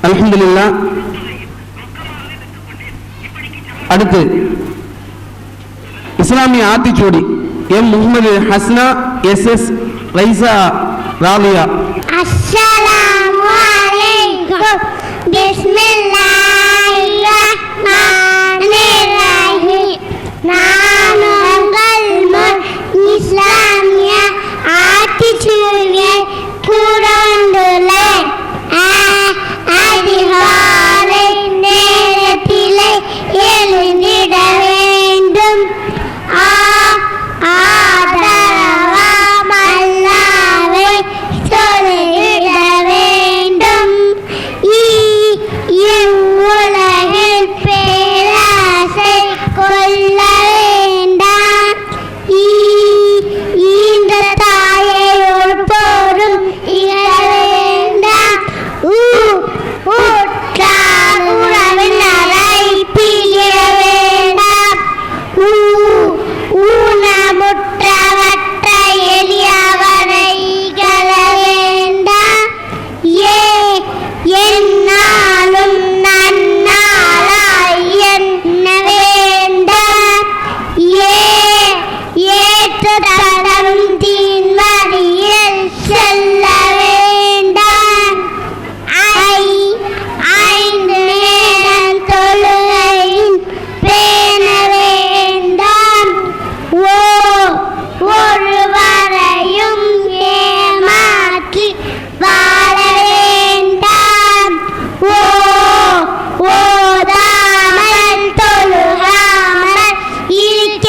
அல்ஹம்துலில்லாஹ். அடுத்து இஸ்லாமிய ஆத்திச்சூடி எம் முகமது ஹஸ்னா எஸ் ரைசா ராலியா. அஸ்ஸலாமு அலைக்கும். பிஸ்மில்லாஹிர்ரஹ்மானிர்ரஹீம். நான் உங்கள் முன் இஸ்லாமிய ஆத்திச்சூடியை கூறந்துள்ளேன். அதிகாலை நேரத்திலே எழுந்திட வேண்டும். ஆதரவாம் அல்லாஹ்வை தொழுதிட வேண்டும். இவ்வுலகில் பேராசை கொள்ள வேண்டாம். இந்த தாயை ஒருபோதும் இகழ வேண்டாம். உற்றார் உறவினரை பிரிய வேண்டாம். ஊனமுற்றவற்ற எளியவரை இகழ வேண்டாம். என்னாலும் நன்னாளாய் எண்ண வேண்டாம். ஏற்றதடம் தீன்வழியில் செல்ல வேண்டாம். ஐந்து நேரம் தொழுகையின் பேண வேண்டாம். ஒருவரையும் ஏமாற்றி வாழ வேண்டாம். ஓதாமல் தொழுகாமல் இருக்க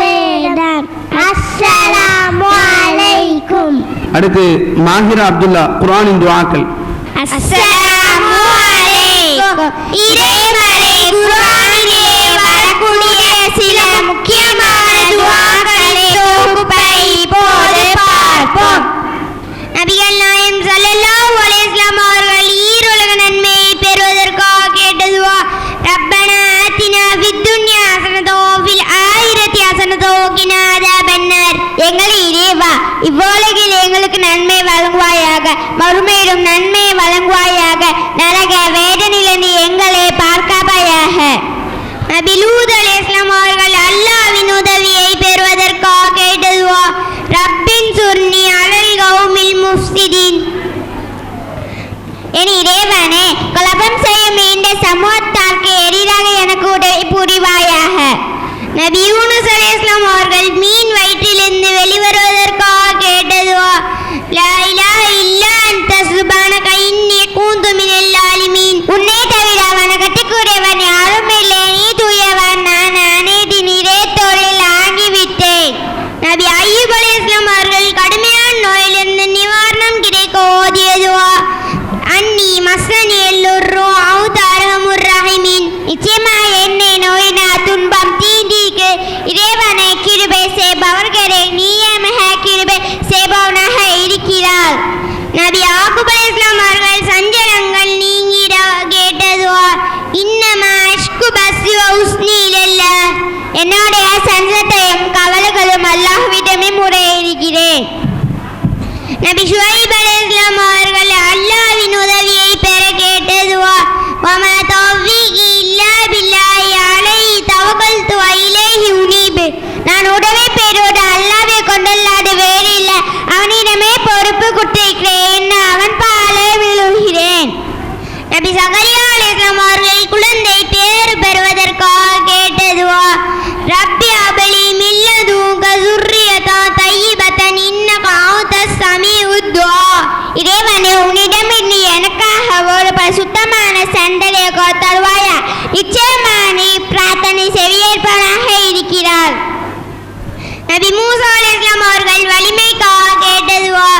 வேண்டாம். அஸ்ஸலாமு அலைக்கும். அடுத்து மாஹிரா அப்துல்லா குர்ஆனின் துஆக்கள். அஸ்ஸலாமு அலைக்கும். இறைமறை குர்ஆனிலே வரக்கூடிய சில முக்கியமான துஆக்களை தொகுப்பை இப்போது பார்ப்போம். நபிகள் நாயகம் ஸல்லல்லாஹு அலைஹி வஸல்லம் அவர்கள் ஈருலக நன்மையை பெறுவதற்காக கேட்ட துஆ ரப்பனா ஆத்தினா ஃபித் துன்யா ஹஸனத்தோ ஃபில் ஆஹிரத்தி ஹஸனத்தோ வகினா அஸாபன்னார். எங்கள் இறைவா, இவ்வுலகில் எங்களுக்கு நன்மை வழங்குவாயாக, மறுமையிலும் நன்மை வழங்குவாயாக, நரக வேதனையிலிருந்து எங்களை பார்க்காபாயாக. நபி லூத் அலைஹிஸ்ஸலாம் அவர்கள் அல்லாஹ்வின் உதவியை பெறுவதற்காக கேட்ட துஆ ரப்பின் சுர்னி அலல் கௌமில் முஃப்ஸிதீன். என் இறைவனே, குழப்பம் செய்யும் இந்த சமூகத்தாருக்கு எதிராக எனக்கு உதவி புரிவாயாக. நபி யூனுஸ் அலைஹிஸ்ஸலாம் அவர்கள் மீன் வயிற்றிலிருந்து வெளிவருவதற்காக கேட்ட துஆ லா இலாஹ இல்லா அன்த சுப்ஹானக இன்னி குன்து மினல் ஸாலிமீன். உன்னை தவிர வணக்கத்துக்குரியவன் யாரும் இல்லை, நீ தூயவன், நான் அநீதி நிறைத்தோரில் ஆகிவிட்டேன். நபி அய்யூப் அலைஹிஸ்ஸலாம் அவர்கள் கடுமையான நோயிலிருந்து நிவாரணம் கிடைக்க ஓதிய துஆ அன்னி மஸ்ஸனி அல்லுர்ரு அவுத அர்ஹமுர் ரஹீமீன். நிச்சயமாக என்னை நோயினால் துன்பம் தீண்டிக்கு இறைவனை கிருபை செய்பவர்களே, நீயே மிக கிருபை செய்பவனாக இருக்கிறார். நபி யாக்கூப் அலைஹிஸ்ஸலாம் அவர்கள் சஞ்சலங்கள் நீங்கிட கேட்ட துஆ இன்னமா அஷ்கு பஸ்ஸி வ உஸ்னி இலல்லாஹ். என்னுடைய சஞ்சலத்தையும் கவலைகளும் அல்லாஹ்விடமே முறையிடுகிறேன். நபி ஷுஐப் அலைஹிஸ்ஸலாம் அவர்கள் அல்லாஹ்வின் உதவியை பெற கேட்ட துஆ வமா தௌஃபீகி இல்லா பில்லாஹி அலைஹி தவக்கல்து வ இலைஹி உனீப். நான் உதவி பெறுவது அல்லாஹ்வை கொண்டல்லாது வேறு இல்லை, அவனிடமே பொறுப்பு கொடுத்திருக்கிறேன், அவன் பாலே விழுகிறேன். நபி ஸகரியா அலைஹிஸ்ஸலாம் அவர்கள் குழந்தை பேறு பெறுவதற்காக கேட்ட துஆ ரப்பி அபலி மின் லதுன்க ஸுர்ரியத்தன் தய்யிபத்தன் இன்னக அன்தஸ் ஸமீஉத் துஆ. இறைவனே, உன்னிடமிருந்து எனக்காக ஒரு பரிசுத்தமான சந்ததியை தருவாயா, நிச்சயமாக நீ பிரார்த்தனை செவியேற்பவனாக இருக்கிறார். நபி மூசா அலைஹிஸ்ஸலாம் அவர்கள் வலிமைக்காக கேட்ட துஆ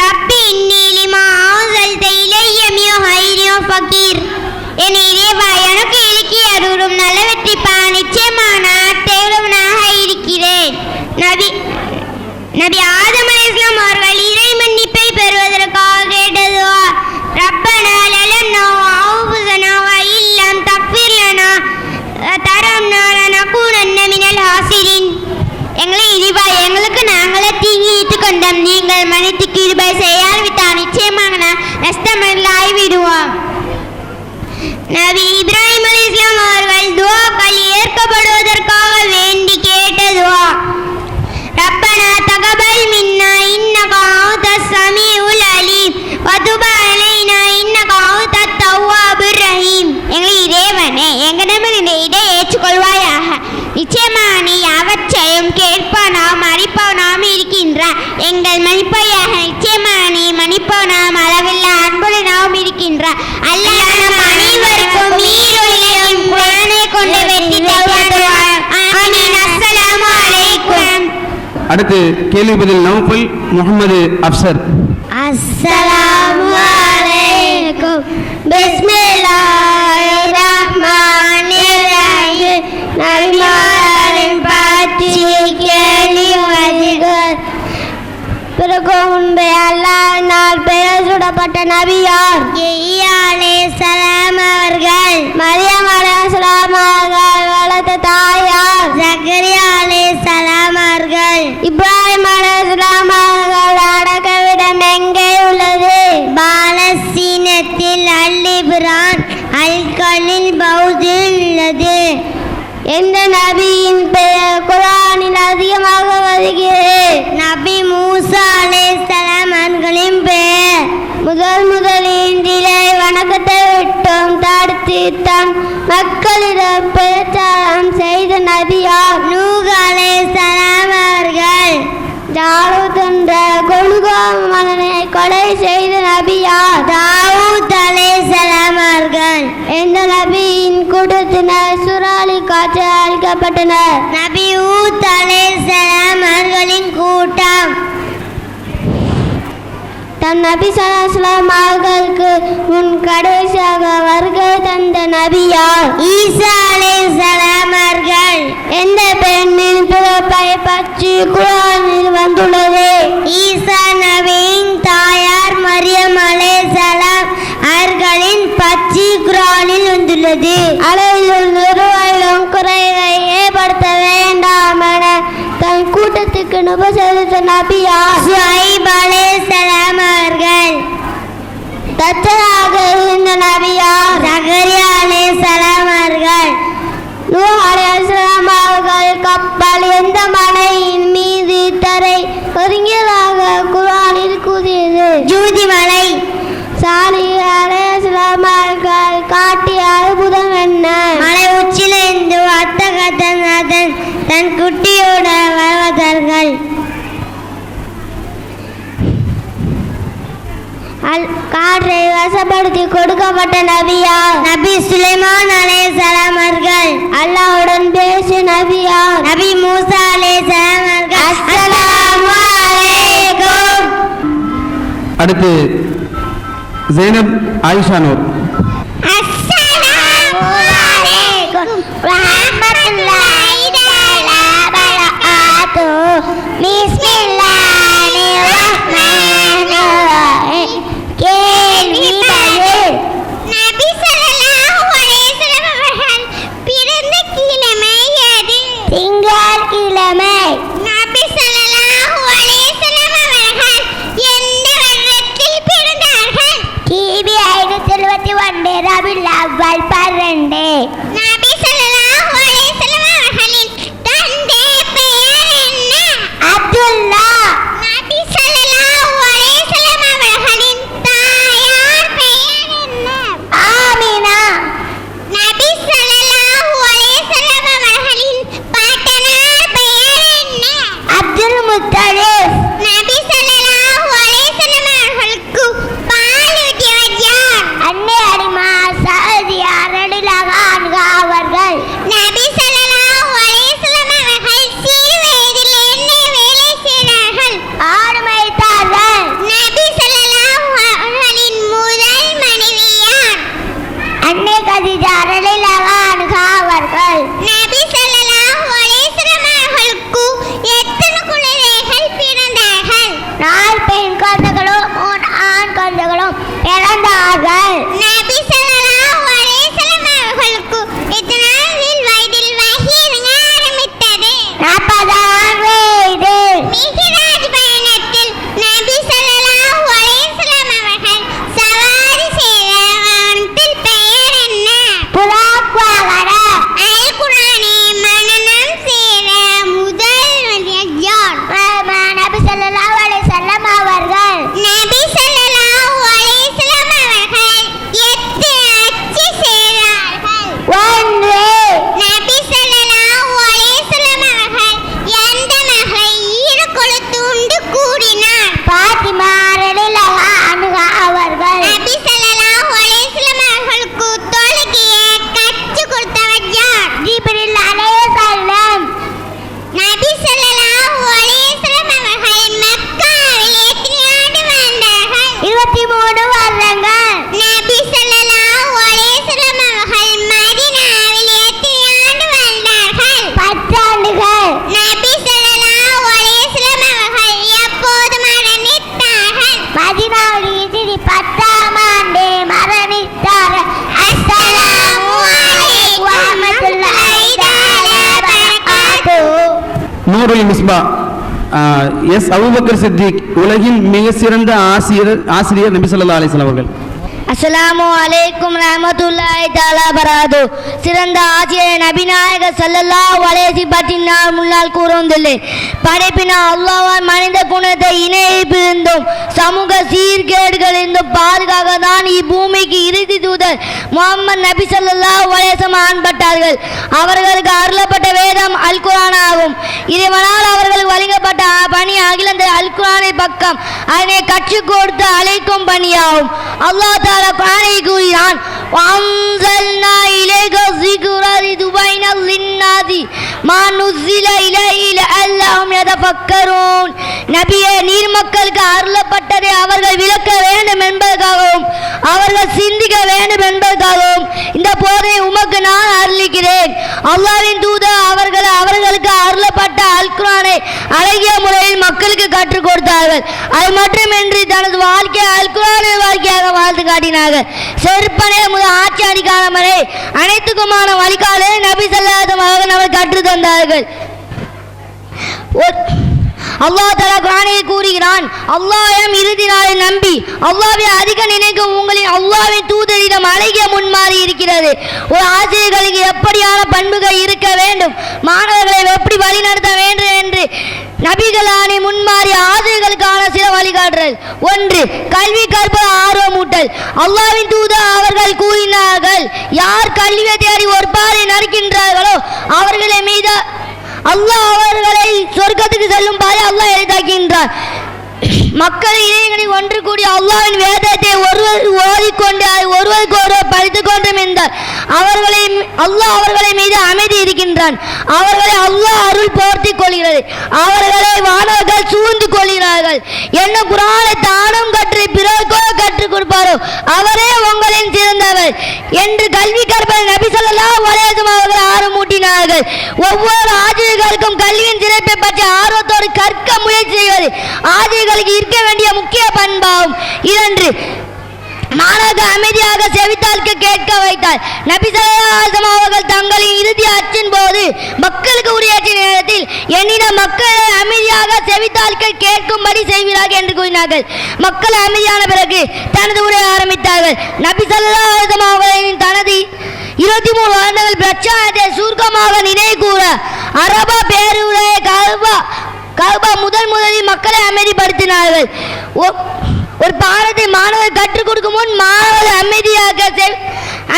ரப்பி இன்னி லிமா அன்ஸல்த இலைய மின் ஹைரின் ஃபகீர். என் இறைவா, எனக்கு இறக்கி அருளும் நல்லவற்றை நிச்சயமாக நான் தேடுவனாக இருக்கிறேன். நபி ஆதம் அலைஹிஸ்ஸலாம் அவர்கள் இறை மன்னிப்பை பெறுவதற்காக கேட்ட துஆ ரப்பனா லலன்னா வ அன்ஃபுஸனா வ இல்லம் தக்ஃபிர் லனா தரம்னா லனகூனன்ன மினல் ஹாசிரின். எங்களை கொண்டும் நீங்கள் மன்னித்து கிருபை செய்யாவிட்டால் நிச்சயமாக நஷ்டமில்லாய்விடுவோம். நபி இப்ராஹிம் அலைஹிஸ்ஸலாம் அவர்கள் துஆக்கள் ஏற்கப்படுவதற்காக வேண்டி கேட்ட துஆ. ரப்பனா தகபல் மின்னா இன்னக அன்தஸ் ஸமீஉல் அலீம் வதுப் அலைனா இன்னக அன்தத் தவ்வாபுர் ரஹீம். எங்கள் இறைவனே, எங்களிடம் இதை ஏற்றுக்கொள்வாயாக. நிச்சயமாக நீ அவற்றையும் கேட்பவனாம் அறிப்பவனாம் இருக்கின்றாய். எங்கள் மன்னிப்பாயாக. நிச்சயமாக நீ மன்னிப்பவனாம் அளவில்லா அன்புடனாவும் இருக்கின்றாய். அல்லாஹ் நம் அனைவருக்கும் ஈருலகையும் குர்ஆனை கொண்டு வெற்றி தருவாயாக. ஆமீன். அஸ்ஸலாமு அலைக்கும். அடுத்து கேள்வி பதில் நௌஃபல் முகமது அப்சர். அஸ்ஸலாமு அலைக்கும். பிஸ்மில்லாஹிர் ரஹ்மானிர் ரஹீம். நபிமாரின் பற்றி கேள்விகள். பிறகு முன்பே அல்லாஹ்வினால் பெயர் சூட்டப்பட்ட நபி யார்? யஹ்யா அலைஹிஸ்ஸலாம் அவர்கள். மரியம் அலைஹிஸ்ஸலாம் அவர்கள் வளர்த்த தாய் யார்? ஜக்கரியா அலைஹிஸ்ஸலாம் அவர்கள். இப்ராஹிம் அலைஹிஸ்ஸலாம் அவர்கள் அடக்கவிடம் எங்கே உள்ளது? பாலஸ்தீனத்தில் அல்-இப்ரான் அல்-கலில் பௌதில் உள்ளது. எந்த நபியின் பெயர் குர்ஆனில் அதிகமாக வருகிறது? நபி மூசா அலைஹிஸ்ஸலாம் அவர்களின் பெயர். முதலில் இறை வணக்கத்தை விட்டும் தடுத்து தன் மக்களிடம் பிரச்சாரம் செய்த நபி யார்? நூஹ் அலைஹிஸ்ஸலாம் அவர்கள். ஜாலூத் என்ற கொடுங்கோல் மன்னனை கொலை செய்த நபி யார்? தாவூத் அலைஹிஸ்ஸலாம் அவர்கள். எந்த நபியின் கூட்டத்தினர் சூறாவளி காற்றால் அழிக்கப்பட்டனர்? நபி ஹூத் அலைஹிஸ்ஸலாம் அவர்களின் கூட்டம். தன் நபி ஸல்லல்லாஹு அலைஹி வஸல்லம் அவர்களுக்கு முன் கடைசியாக வருகை தந்த நபி யார்? ஈசா அலைஹிஸ்ஸலாம் அவர்கள். எந்த பெண்ணின் பிறப்பை பற்றி குர்ஆனில் வந்துள்ளது? ஈசா நபியின் தாயார் மரியம் அலைஹிஸ்ஸலாம் அவர்களின் பற்றி குர்ஆனில் வந்துள்ளது. அளவிலும் நிறுவலும் குறைவை ஏற்படுத்த வேண்டாம் என தன் கூட்டத்துக்கு நுபசரித்த நபி யார்? ஷுஐப் அலைஹிஸ்ஸலாம் அவர்கள். தச்சராக இருந்த நபி யார்? ஜக்கரியா அலைஹிஸ்ஸலாம் அவர்கள். நூஹ் அலைஹிஸ்ஸலாம் அவர்கள் கப்பல் எந்த மலையின் மீது தரை ஒருங்கியதாக குர்ஆனில் கூறியது? ஜூதி மலை. சாலிஹ் அலைஹிஸ்ஸலாம் அவர்கள் காட்டிய அற்புதம் என்ன? மலை உச்சிலிருந்து ஒட்டகத்தின் தன் குட்டியோட வருவதார்கள். காற்றை வசப்படுத்தி கொடுக்கப்பட்ட நபி யார்? நபி சுலைமான் அலைஹிஸ்ஸலாம் அவர்கள். அல்லாஹ்வுடன் பேசிய நபி யார்? நபி மூசா அலைஹிஸ்ஸலாம் அவர்கள். அஸ்ஸலாமு அலைக்கும். அடுத்து ஜைனப் ஆயிஷா நூர். அஸ்ஸலாமு அலைக்கும் வரஹ்மத்துல்லாஹி தஆலா வபரகாத்துஹு. பிஸ்மில்லாஹிர் ரஹ்மானிர் ரஹீம். கேள்வி பதில். நபி ஸல்லல்லாஹு அலைஹி வஸல்லம் அவர்கள் பிறந்த கிழமை எது? திங்கட்கிழமை. நபி ஸல்லல்லாஹு அலைஹி வஸல்லம் அவர்கள் எந்த வருடத்தில் பிறந்தார்கள்? கிபி 571 நூருல் மிஸ்பா எஸ் அபூபக்கர் சித்திக் உலகின் மிக சிறந்த ஆசிரியர் நபி ஸல்லல்லாஹு அலைஹி வஸல்லம் அவர்கள். அஸ்ஸலாமு அலைக்கும் ரஹ்மத்துல்லாஹி தஆலா பரகாது. சிறந்த ஆசிரியர் நபிநாயகர் ஸல்லல்லாஹு அலைஹி பற்றி நான் முன்னால் கூறுவதில்லை. படைப்பினால் அல்லாஹ்வால் மனித குணத்தை இணைப்பிருந்தும் சமூக சீர்கேடுகளிலிருந்தும் பாதுகாக்க தான் இப்பூமிக்கு இறுதி தூதர் முஹம்மது நபி ஸல்லல்லாஹு அலைஹி வஸல்லம் அனுப்பப்பட்டார்கள். அவர்களுக்கு அருளப்பட்ட வேதம் அல் குர்ஆன் ஆகும். இறைவனால் அவர்களுக்கு வழங்கப்பட்ட பணி அகிலந்த அல் குர்ஆனை பக்கம் அதனை கற்றுக் கொடுத்து அழைக்கும் பணியாகும். அல்லாஹ் குர்ஆனை கூறினான், வஅன்ஸல்னா இலைக ஸிக்ர லிதுபைன லின்னாஸி மா நுஸில இலைஹி லஅல்லஹும் யதஃபக்கரூன். நபியே, நீர் மக்களுக்கு அருளப்பட்டதை அவர்கள் விளக்க வேண்டும் என்பதற்காகவும் அவர்கள் சிந்திக்க வேண்டும் என்பதற்காகவும் இந்த போதை உமக்கு நான் அருளிக்கிறேன். அல்லாஹ்வின் தூதர் அவர்களுக்கு அருளப்பட்ட அல் குர்ஆனை அழகிய முறையில் மக்களுக்கு கற்றுக் கொடுத்தார்கள். அது மட்டுமின்றி தனது வாழ்க்கையை அல் குர்ஆனின் வாழ்க்கையாக வாழ்ந்து காட்டினார்கள். செருப்பனே முதல் ஆட்சி அதிகாரம் வரை அனைத்துக்குமான வழிகாலை நபி ஸல்லல்லாஹு அலைஹி வஸல்லம் அவர்கள் கற்றுத் தந்தார்கள். அல்லாஹ் தஆலா குர்ஆனில் கூறுகிறான், அல்லாஹ்வையும் இறுதி நாளை நம்பி அல்லாஹ்வை அதிக நினைக்கும் உங்களின் அல்லாஹ்வின் தூதரிடம் அழகிய முன்மாறி இருக்கிறது. ஒரு ஆசிரியர்களுக்கு எப்படியான பண்புகள் இருக்க வேண்டும், மாணவர்களை எப்படி வழிநடத்த வேண்டும் என்று நபிகளானி முன்மாறி ஆசிரியர்களுக்கான சில வழிகாட்டுதல். 1. கல்வி கற்பது ஆர்வமூட்டல். அல்லாஹ்வின் தூதர் அவர்கள் கூறினார்கள், யார் கல்வியை தேடி ஒரு பாறை நடக்கின்றார்களோ அவர்களை மீது அல்லாஹ் அவர்களை சொர்க்கத்துக்கு செல்லும் பாதை அல்லாஹ் எளிதாக்கின்றார். மக்கள் இளைஞர்கள் ஒன்று கூடி அல்லாஹ்வின் வேதத்தை ஒருவர் ஓதிக்கொண்டு ஒருவருக்கு ஒருவர் படித்துக் கொண்டும் இருந்தார். அல்லாஹ் அவர்களை மீது அமைதி இருக்கின்றான். அவர்களை அல்லாஹ் அருள் போர்த்தி கொள்கிறது. அவர்களை வானவர்கள் சூழ்ந்து கொள்கிறார்கள். என்ன குர்ஆனை தானும் கற்று பிறர்க்கோ கற்றுக் கொடுப்பாரோ அவரே உங்களின் சிறந்தவர் என்று கல்வி கற்பதை நபி ஸல்லல்லாஹு அலைஹி வஸல்லம் அவர்கள் ஆர்வமூட்டினார்கள். ஒவ்வொரு ஆசிரியர்களுக்கும் கல்வியின் சிறப்பை பற்றி ஆர்வத்தோடு கற்க முயற்சி செய்வது ஆசிரியர்களுக்கு இருக்க வேண்டிய முக்கிய பண்பாகும். 2. மாணவர்கள் அமைதியாக செவித்தாழ்க்க கேட்க வைத்தார். நபி ஸல்லல்லாஹு அலைஹி வஸல்லம் அவர்கள் தங்களின் இறுதி அச்சின் போது மக்களுக்கு உரையாற்றிய நேரத்தில் என்னிடம் மக்களை அமைதியாக செவித்தாழ்க்க கேட்கும்படி செய்வீர்கள் என்று கூறினார்கள். மக்கள் அமைதியான பிறகு தனது உரையை ஆரம்பித்தார்கள். நபி ஸல்லல்லாஹு அலைஹி வஸல்லம் அவர்களின் தனது 23 வருடங்கள் பிரச்சாரத்தை சுருக்கமாக நினைவு கூற அரபா பேருரை கஅபா முதலில் மக்களை அமைதிப்படுத்தினார்கள். ஒரு பாடத்தை மாணவர் கற்றுக் கொடுக்கும் முன் மாணவர்கள்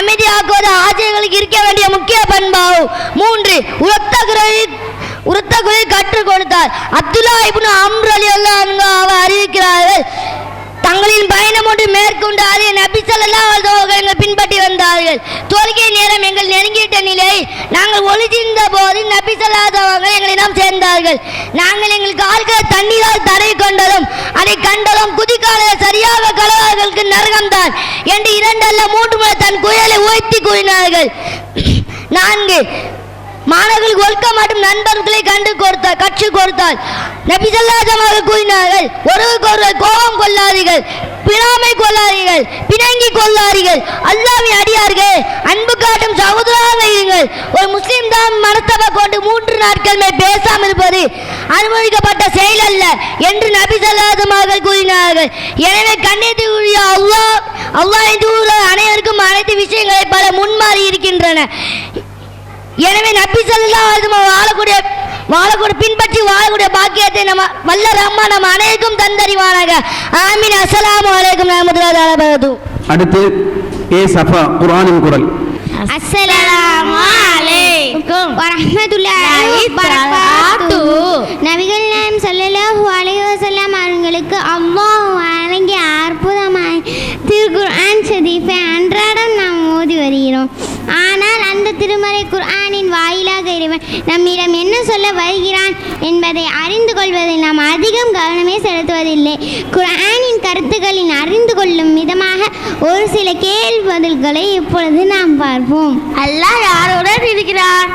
அமைதியாக்குவது ஆசிரியர்களுக்கு இருக்க வேண்டிய முக்கிய பண்பாகும். 3. உரத்த குரலில் கற்றுக் கொடுத்தார். அப்துல்லா இப்னு அம்ர் ரலியல்லாஹு அன்ஹு அவர் அறிவிக்கிறார்கள், தங்களின் பயணம் ஒன்று மேற்கொண்டு அதை நபி ஸல்லல்லாஹு அலைஹி வஸல்லம் எங்கள் பின்பற்றி வந்தார்கள். தொழுகை நேரம் எங்கள் நெருங்கிட்ட நிலை நாங்கள் ஒளிந்திருந்த போது நபி ஸல்லல்லாஹு அலைஹி வஸல்லம் எங்களிடம் சேர்ந்தார்கள். நாங்கள் எங்கள் கால்களை தண்ணீரால் தடவி கொண்டதும் அதை கண்டதும் குதிக்கால சரியாக கலவர்களுக்கு நரகம்தான் என்று 2 அல்ல 3 முறை தன் குயலை உயர்த்தி கூறினார்கள். 4. மாணவர்களுக்கு ஒழுக்க மற்றும் நண்பர்களை கற்றுக் கொடுத்தார். நபி ஸல்லல்லாஹு அலைஹி வஸல்லம் கூறினார்கள், ஒருவருக்கொருவர் கோபம் கொள்ளாதீர்கள், பிராமை கொள்ளாதீர்கள், பிணங்கி கொள்ளாதீர்கள், அல்லாஹ்வின் அடியார்கள் அன்பு காட்டும் சகோதரராக இருங்கள். ஒரு முஸ்லிம் தான் மனஸ்தாபம் கொண்டு 3 நாட்கள் மேல் பேசாமல் இருப்பது அனுமதிக்கப்பட்ட செயல் அல்ல என்று நபி ஸல்லல்லாஹு அலைஹி வஸல்லம் கூறினார்கள். எனவே கண்ணியத்திற்குரிய அல்லாஹ்வின் தூதர் அனைவருக்கும் அனைத்து விஷயங்களை பல முன்மாறி இருக்கின்றன. எனவே நபி ஸல்லல்லாஹு அலைஹி வஸல்லம் வாழக்கூடிய பின்பற்றி வாழக்கூடிய பாக்கியத்தை நம்ம வல்ல ரஹ்மான் நம்ம அனைவருக்கும் தந்தறிவானாக. ஆமீன். அஸ்ஸலாமு அலைக்கும் வரஹ்மத்துல்லாஹி வபரகாத்துஹு. அடுத்து ஏ சஃபா குர்ஆனின் குரல். அஸ்ஸலாமு அலைக்கும் வரஹ்மத்துல்லாஹி வபரகாத்துஹு. நபிகள் நாயகம் ஸல்லல்லாஹு அலைஹி வஸல்லம் அவர்களுக்கு அல்லாஹ் வழங்கிய அற்புதமான திருக்குர்ஆன் ஷரீஃபை அன்றாடம் நாம் ஓதி வருகிறோம். ஆனால் அந்த திருமறை குர்ஆனின் வாயிலாக இறைவன் நம்மிடம் என்ன சொல்ல வருகிறான் என்பதை அறிந்து கொள்வதில் நாம் அதிகம் கவனமே செலுத்துவதில்லை. குர்ஆனின் கருத்துக்களின் அறிந்து கொள்ளும் விதமாக ஒரு சில கேள்வி பதில்களை இப்பொழுது நாம் பார்ப்போம். அல்லாஹ் யாருடன் இருக்கிறார்?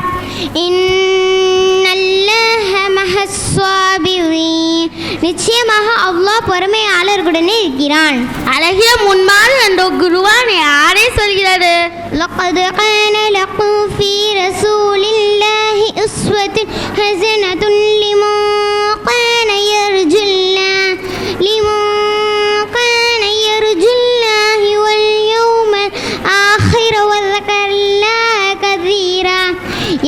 இன்னல்லாஹ மஹஸ்ஸாபிரீன் நிச்சயமாக அல்லாஹ் பொறுமையாளர்களுடனே இருக்கிறான். அழகிய முன்மாறு என்ற குருவான் யாரே சொல்கிறது? لقد كان لكم في رسول الله أسوة حسنة لمن كان يرجو الله واليوم الآخر وذكر الله كثيرا.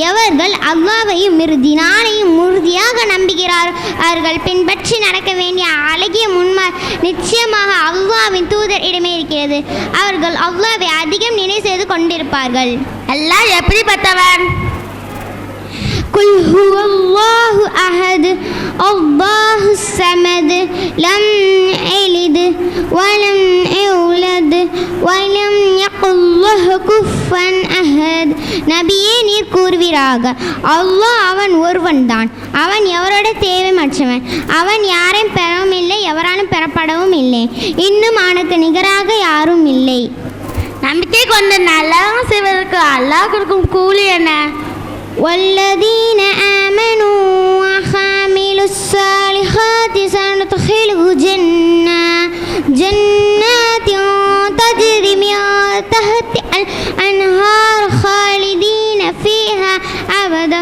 எவர்கள் அல்லாஹ்வையும் இறுதி நாளையும் உறுதியாக நம்புகிறார் அவர்கள் பின்பற்றி நடக்க வேண்டிய அழகிய முன்மார் நிச்சயமாக அல்லாஹ்வின் தூதர் இடமே இருக்கிறது. அவர்கள் அல்லாஹ்வை அதிகம் நினை செய்து கொண்டிருப்பார்கள். அல்லாஹ் எப்படிப்பட்டவன்? قل هو الله أحد الله الصمد لم يلد ولم يولد ولم يكن له كفوا أحد. நபியே நீர் கூறுவீராக, அல்லாஹ் அவன் ஒருவன்தான், அவன் எவரோட தேவையற்றவன், அவன் யாரையும் பெறவும் இல்லை, எவராலும் பெறப்படவும் இல்லை, இன்னும் அவனுக்கு நிகராக யாரும் இல்லை. நம்பிக்கை கொண்டு நல்லவங்க செய்வதற்கு அல்லாஹ் கொடுக்கும் கூலி என்ன? والذين آمنوا وعملوا الصالحات سندخلهم جنات تجري من تحتها الأنهار خالدين فيها أبدا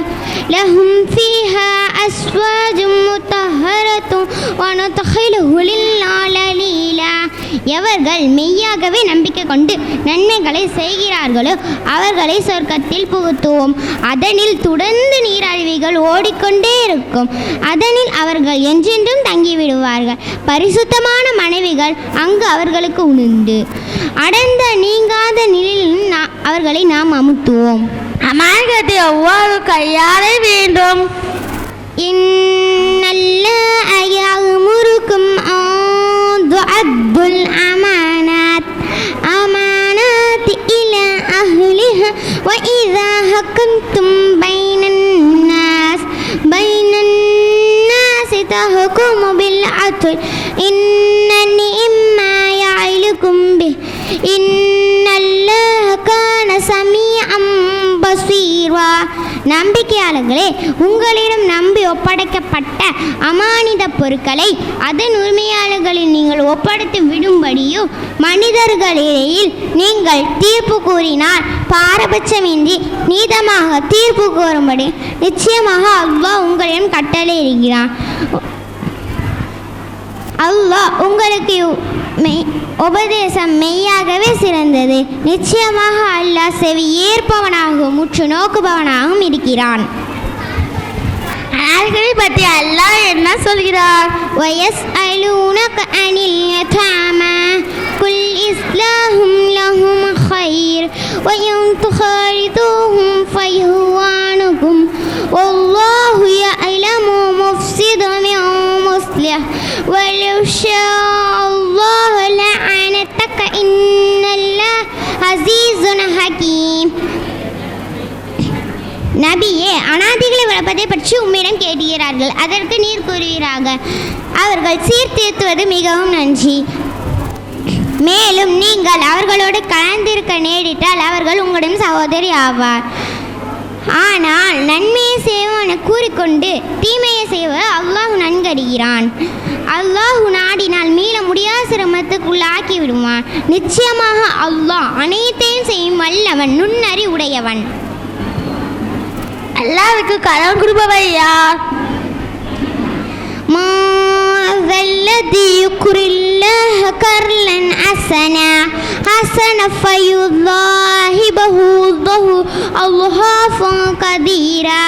لهم فيها أزواج مطهرة وندخلهم ظلالا. எவர்கள் மெய்யாகவே நம்பிக்கை கொண்டு நன்மைகளை செய்கிறார்களோ அவர்களை சொர்க்கத்தில் புகுத்துவோம். அதனில் தொடர்ந்து நீராழிகள் ஓடிக்கொண்டே இருக்கும். அதனில் அவர்கள் என்றென்றும் தங்கிவிடுவார்கள். பரிசுத்தமான மனைவிகள் அங்கு அவர்களுக்கு உண்டு. அடர்ந்த நீங்காத நிலையில் அவர்களை நாம் அமுத்துவோம். அமாயகத்தை ஒவ்வொரு கையாலே வேண்டும். இன்னல்லாஹ யஅமுருக்கும் அன் துஅத்துல் அமானாத் இலா அஹ்லிஹா வ இதா ஹக்கம்தும் பைனன் நாஸ் தஹ்குமு பில் அத்ல் இன்னனி இம்மா யஅலுக்கும் பிஹ் இன்னல்லாஹ கான சமீஅம் பஸீரா. நம்பிக்கையாளர்களே, உங்களிடம் நம்பி ஒப்படைக்கப்பட்ட அமானித பொருட்களை அதன் உரிமையாளர்களில் நீங்கள் ஒப்படைத்து விடும்படியோ மனிதர்களிடையில் நீங்கள் தீர்ப்பு கூறினால் பாரபட்சமின்றி நீதமாக தீர்ப்பு கூறும்படி நிச்சயமாக அல்லாஹ் உங்களிடம் கட்டளை இருக்கிறான். அல்லாஹ் உங்களுக்கு உபதேசம் மெய்யாகவே சிறந்தது. நிச்சயமாக அல்லாஹ் செவி ஏற்பவனாகவும் முற்று நோக்குபவனாகவும் இருக்கிறான். அனாதைகளை பற்றி அல்லாஹ் என்ன சொல்கிறார்? وَيَسْأَلُونَكَ عَنِ الْيَتَامَى قُلْ إِصْلَاحٌ لَهُمْ خَيْرٌ وَإِنْ تُخَالِطُوهُمْ فَإِخْوَانُكُمْ وَاللَّهُ يَعْلَمُ مُفْسِدَ مِنْ مُصْلِحٍ وَلَوْ شَاءَ اللَّهُ لَعَنَتَكَ إِنَّ اللَّهَ عَزِيزٌ حَكِيمٌ. நபியே, அனாதைகளை வளர்ப்பதை பற்றி உம்மிடம் கேட்கிறார்கள். அதற்கு நீர் கூறுவீராக, அவர்கள் சீர்திருத்துவது மிகவும் நன்றி. மேலும் நீங்கள் அவர்களோடு கலந்திருக்க நேரிட்டால் அவர்கள் உங்களிடம் சகோதரி ஆவார். ஆனால் நன்மையை செய்வோம் என கூறிக்கொண்டு தீமையை செய்வது அல்லாஹ் நன்கறிகிறான். அல்லாஹ் நாடினால் மீள முடியாத சிரமத்துக்குள்ளாக்கி விடுவான். நிச்சயமாக அல்லாஹ் அனைத்தையும் செய்யும் வல்லவன், நுண்ணறி உடையவன். அல்லாஹ்வுக்கு கடன் கொடுப்பவர் யார்? மா ذَلَّذِي يُقْرِضُ اللَّهَ قَرْضًا حَسَنًا فَيُضَاعِفُهُ لَهُ أَضْعَافًا كَثِيرَةً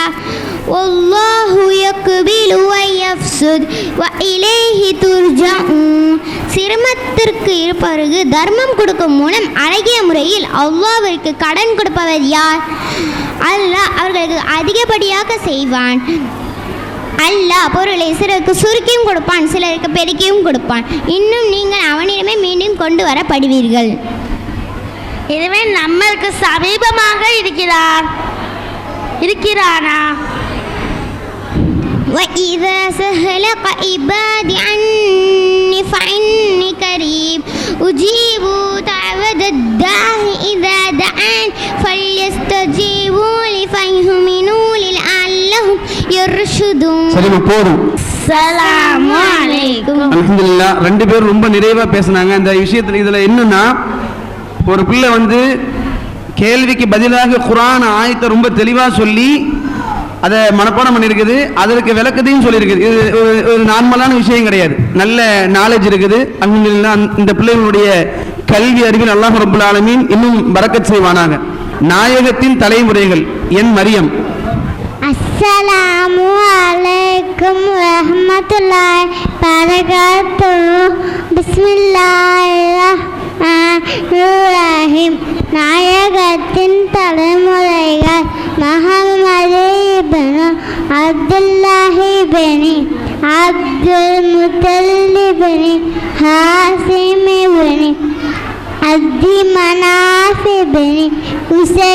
وَاللَّهُ يَقْبِضُ وَيَبْسُطُ وَإِلَيْهِ تُرْجَعُونَ. சிரமத்திற்கு இருப்பவருக்கு தர்மம் கொடுக்கும் மூலம் அழகிய முறையில் அல்லாஹ்விற்கு கடன் கொடுப்பவர் யார்? அல்லாஹ் அவர்களுக்கு அதிகப்படியாக செய்வான். அல்லாஹ் பொருளை சிலருக்கு சுருக்கியும் கொடுப்பான், சிலருக்கு பெருக்கியும் கொடுப்பான். இன்னும் நீங்கள் அவனிடமே மீண்டும் கொண்டு வரப்படுவீர்கள். இதுவே நம்மளுக்கு சமீபமாக இருக்கிறானா? وَإِذَا سَأَلَكَ عِبَادِي عَنِّي فَإِنِّي قَرِيبٌ أُجِيبُ دَعْوَةَ الدَّاعِ إِذَا دَعَانِ فَلْيَسْتَجِيبُوا لِي فَلْيُؤْمِنُوا بِي لَعَلَّهُمْ يَرْشُدُونَ. சரி, போதும். அஸ்ஸலாமு அலைக்கும். அல்ஹம்துலில்லாஹ். ரெண்டு பேரும் ரொம்ப நிறைவா பேசினாங்க. இந்த விஷயத்துல இதுல என்னன்னா, ஒரு பிள்ளை வந்து கேள்விக்கு பதிலாக குர்ஆன் ஆயத்தை ரொம்ப தெளிவா சொல்லி அதை மனப்பாடம் பண்ணியிருக்குது, அதற்கு விளக்கத்தையும் சொல்லியிருக்குது. இது ஒரு நார்மலான விஷயம் கிடையாது, நல்ல நாலேஜ் இருக்குது. அல்ஹம்துலில்லாஹ். இந்த பிள்ளைகளுடைய கல்வி அறிவில் அல்லாஹ் ரப்பல் ஆலமீன் இன்னும் பரக்கத் செய்வானாக. நாயகத்தின் தலைமுறைகள் என் மரியம். அஸ்ஸலாமு அலைக்கும் ரஹ்மத்துல்லாஹி பரகாத்துஹு. பிஸ்மில்லாஹிர் ரஹ்மானிர் ரஹீம். நாயகத்தின் தலைமுறைகள் முஹம்மது இப்னு அப்துல்லாஹி இப்னு அப்துல் முத்தலிப் இப்னு ஹாசிம் இப்னு அப்தி மனாஃப் இப்னு உஸை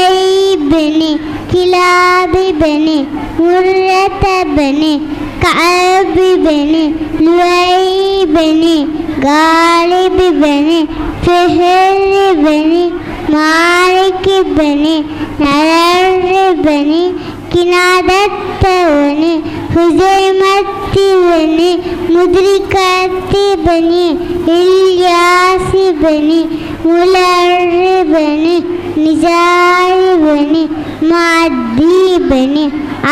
இப்னு கிலாப் இப்னு முர்ரத் இப்னு கஅப் இப்னு லுஐ இப்னு காலிப் இப்னு ஃபிஹ்ர் இப்னு மாலிக் இப்னு நரர் இப்னு கினாதத் இப்னு ஹுஸைமத் இப்னு முத்ரிகத் இப்னு இல்யாஸ் இப்னு முலர் இப்னு நிசார் இப்னு மாதி இப்னு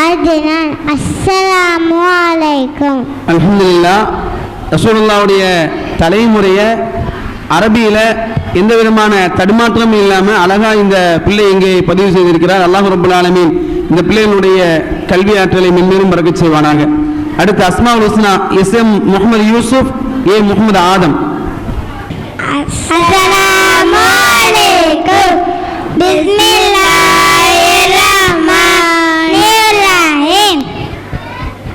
அத்னான். அஸ்ஸலாமு அலைக்கும். அல்ஹம்துலில்லாஹ். ரசூலுல்லாஹ்வுடைய தலைமுறையை அரபியில் எந்த விதமான தடுமாற்றமும் இல்லாமல் அழகா இந்த பிள்ளை இங்கே பதிவு செய்திருக்கிறார். அல்லாஹ் ரப்பல் ஆலமீன் இந்த பிள்ளைகளுடைய கல்வி ஆற்றலை மென்மேலும் பறக்கச் செய்வானாக. அடுத்து அஸ்மாஉல் ஹுஸ்னா எஸ்எம் முகமது யூசுப், ஏ முகமது ஆதம். அஸ்ஸலாமு அலைக்கும். பிஸ்மில்லாஹிர் ரஹ்மானிர் ரஹீம்.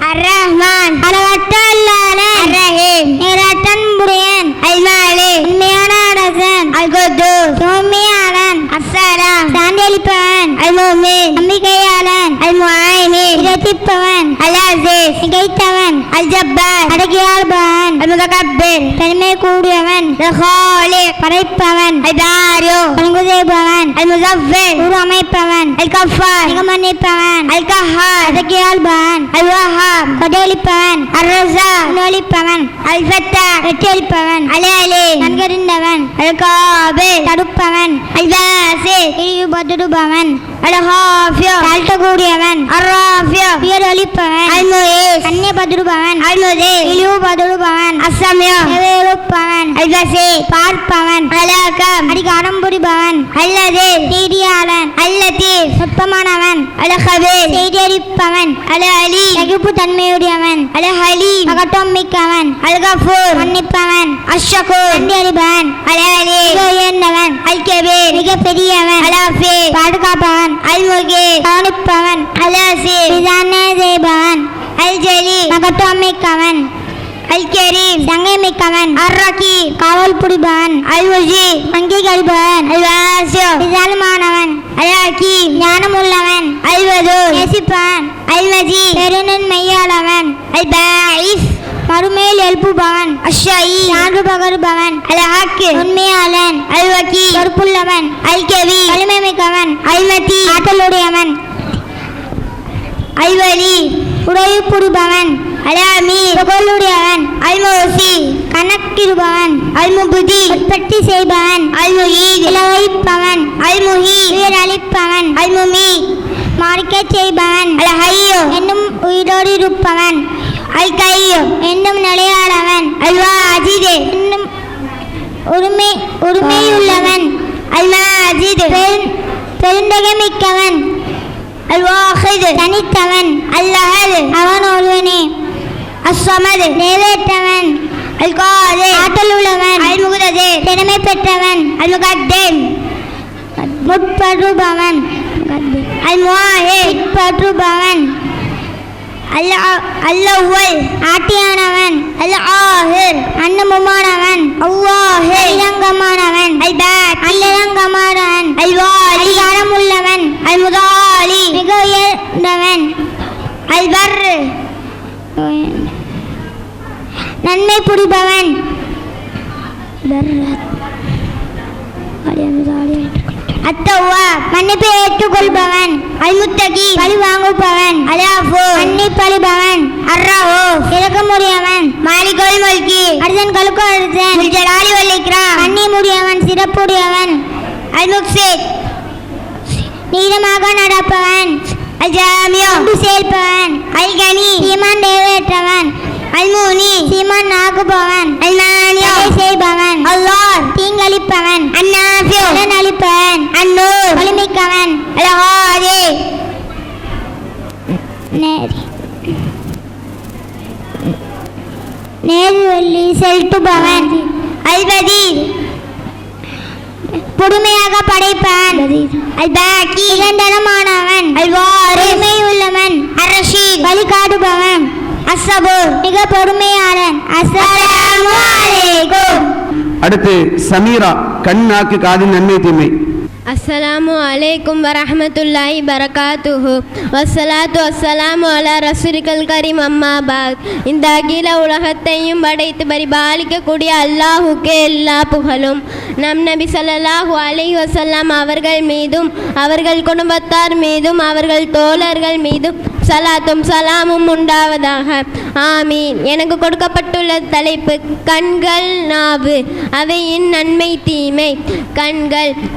அர்-ரஹ்மான் அளவற்ற அல்லாஹ், அர்-ரஹீம் நிகரற்ற அன்புடையன், அல்-மாலிக் உண்மையான அரசன், அல்-குத்தூஸ் தூய்மையாளன், அஸ்ஸலாம் சான்றளிப்பவன், அல்-முஃமின் நம்பிக்கையாளன், அல்-முஹைமின் இரட்சிப்பவன், அல்-அஸீஸ் மிகைத்தவன், அல்-ஜப்பார் அடக்கியாள்பவன், அல்-முதகப்பிர் பெருமை கூடியவன், அல்-காலிக் படைப்பவன், அல்-பாரி பணிவு செய்பவன், அல்-முஸவ்விர் உருவமைப்பவன், அல்-கஃபார் மிக மன்னிப்பவன், அல்-கஹ்ஹார் அடக்கியாள்பவன், அல்-வஹ்ஹாப் கொடையளிப்பவன், அர்-ரஸாக் உணவளிப்பவன், அல்-ஃபத்தாஹ் வெற்றியளிப்பவன், அல்-அலீ நன்கறிந்தவன், அல்-காபிர் தடுப்பவன், அல்-பாசித் இழிவுபடுத்துபவன், அல்-ஹாஃபிஸ் தாழ்த்தக்கூடியவன், அர்-ராஃபிஸ் உயர்வளிப்பவன், அல்-முஈஸ் கண்ணியப்படுத்துபவன், அல்-முஸீஸ் இழிவுபடுத்துபவன், அஸ்-சமீஉ செவியளிப்பவன், அல்-பஸீர் பார்ப்பவன், அல்-ஹகீம் அதிகாரம் புரிபவன், அல்-லதீஃப் செய்தியாளன், அல்-லத்தீஃப் நுட்பமானவன், அல்-கபீர் செய்தியளிப்பவன், அல்-அலீம் சகிப்பு தன்மையுடையவன், அல்-ஹலீம் மகத்துவம் மிக்கவன், அல்-கஃபூர் மன்னிப்பவன், அஷ்-ஷகூர் நன்றி அறிபவன், அல்-அலீ மிக உயர்ந்தவன், அல்-கபீர் மிக பெரியவன், அல்-ஹஃபீஸ் பாதுகாப்பவன், அல்-முகீத் கவனிப்பவன், அல்-அஸீஸ் விசாரணை செய்பவன், அல்-ஜலீ மகத்துவம் மிக்கவன், அல்-கரீம் சங்கை மிக்கவன், அர்-ரகீப் காவல் புரிபவன், அல்-முஜீப் அங்கீகரிப்பவன், அல்-வாஸிஉ விசாலமானவன், அல்-ஹகீம் ஞானமுள்ளவன், அல்-வதூத் நேசிப்பவன், அல்-மஜீத் பெருநன்மையாளவன், அல்-பாஇஸ் மறுமையில் எழுப்புபவன், அஷ்-ஷஹீத் சான்று பகருபவன், அல்-ஹக் உண்மையாளன், அல்-வகீல் பொறுப்புள்ளவன், அல்-கபீர் வலிமை மிக்கவன், அல்-மதீன் ஆற்றலுடையவன், அல்-வலி உதவி புரிபவன், அல்-அமீர் புகழுடையவன், அல்-முஹ்சி கணக்கிடுபவன், அல்-முப்தி உற்பத்தி செய்பவன், அல்-முஹீத் விளைவிப்பவன், அல்-முஹீத் உயிரளிப்பவன், அல்-முமீத் மாறிக்கச் செய்பவன், அல்-ஹய்யு என்னும் உயிரோடு இருப்பவன், அல்-கய்யூம் என்னும் நிலையாளவன், அல்-வாஜித் என்னும் உரிமையுள்ளவன், அல்-மாஜித் பெருந்தகைமிக்கவன், அல்-வாஹித் தனித்தவன், அல்-அஹத் அவன் ஒருவனே, அஸ்-ஸமத் நிறைவேற்றவன், அல்-காதிர் ஆற்றல் உள்ளவன், அல்-முக்ததிர் திறமை பெற்றவன், அல்-முகத்திம் முற்படுபவன், அல்-முஆஹித் பிற்பற்றுபவன், அல்-அவ்வல் ஆட்டியானவன், அல்-ஆஹிர் அன்னமுமானவன், அல்லாஹிர் இலங்கமானவன், அல்-பாத் இல்லங்கமானவன், அல்-வாலி அதிகாரம் உள்ளவன், அல்-முதாலி மிக உயர்ந்தவன், அல்-பர் நன்மை புரிபவன், அத்தவ்வா மன்னிப்பை ஏற்றுக்கொள்பவன், அல் முத்தகி பழி வாங்குபவன், அல் அஃபு மன்னிப்பளிப்பவன், அர்-ரഊஃப் இரக்கமுடையவன், மாலிகுல் முல்கி அரசன்களுக்கு அரசன், துல் ஜலாலி வல் இக்ராம் கண்ணியமுடையவன் சிறப்புடையவன், அல் முக்ஸித் நீளமாக நடப்பவன், அல் ஜாமியு அன்பு சேர்ப்பவன், அல் கனி சீமான் நிறைவேற்றவன், அல் மூனி சீமான் ஆக்குபவன், அல் மானியு செய்பவன், அல்லாஹ் தீங்களிப்பவன், அன் நாஃபியு பலன் அளிப்பவன், அன் நூர் ஒளிமிக்கவன், அல் ஹாதி நேர் வழி செலுத்துபவன், அல் பதீர் புதுமையாக படைப்பவன், அல் பாக்கி நிரந்தரமானவன், அல் வாரிஸ் உள்ளவன், அர் ரஷீத் வழிகாட்டுபவன், அஸ்ஸபூர் மிக பொறுமையாளன். அஸ்ஸலாமு அலைக்கும். அடுத்து சமீரா, கண் நாக்கு காதின் நன்மை தீமை. அஸ்ஸலாமு அலைக்கும் வரஹ்மத்துல்லாஹி பரகாத்துஹு. வஸ்ஸலாத்து வஸ்ஸலாமு அலா ரசூலில் கரீம் அம்மா பாத். இந்த அகில உலகத்தையும் படைத்து பரிபாலிக்கக்கூடிய அல்லாஹுக்கே எல்லா புகழும். நம் நபி ஸல்லல்லாஹு அலைஹி வஸல்லம் அவர்கள் மீதும் அவர்கள் குடும்பத்தார் மீதும் அவர்கள் தோழர்கள் மீதும் சலாத்தும் சலாமும் உண்டாவதாக. ஆமீன். எனக்கு கொடுக்கப்பட்டுள்ள தலைப்பு கண்கள் நாவு அவையின் நன்மை தீமை.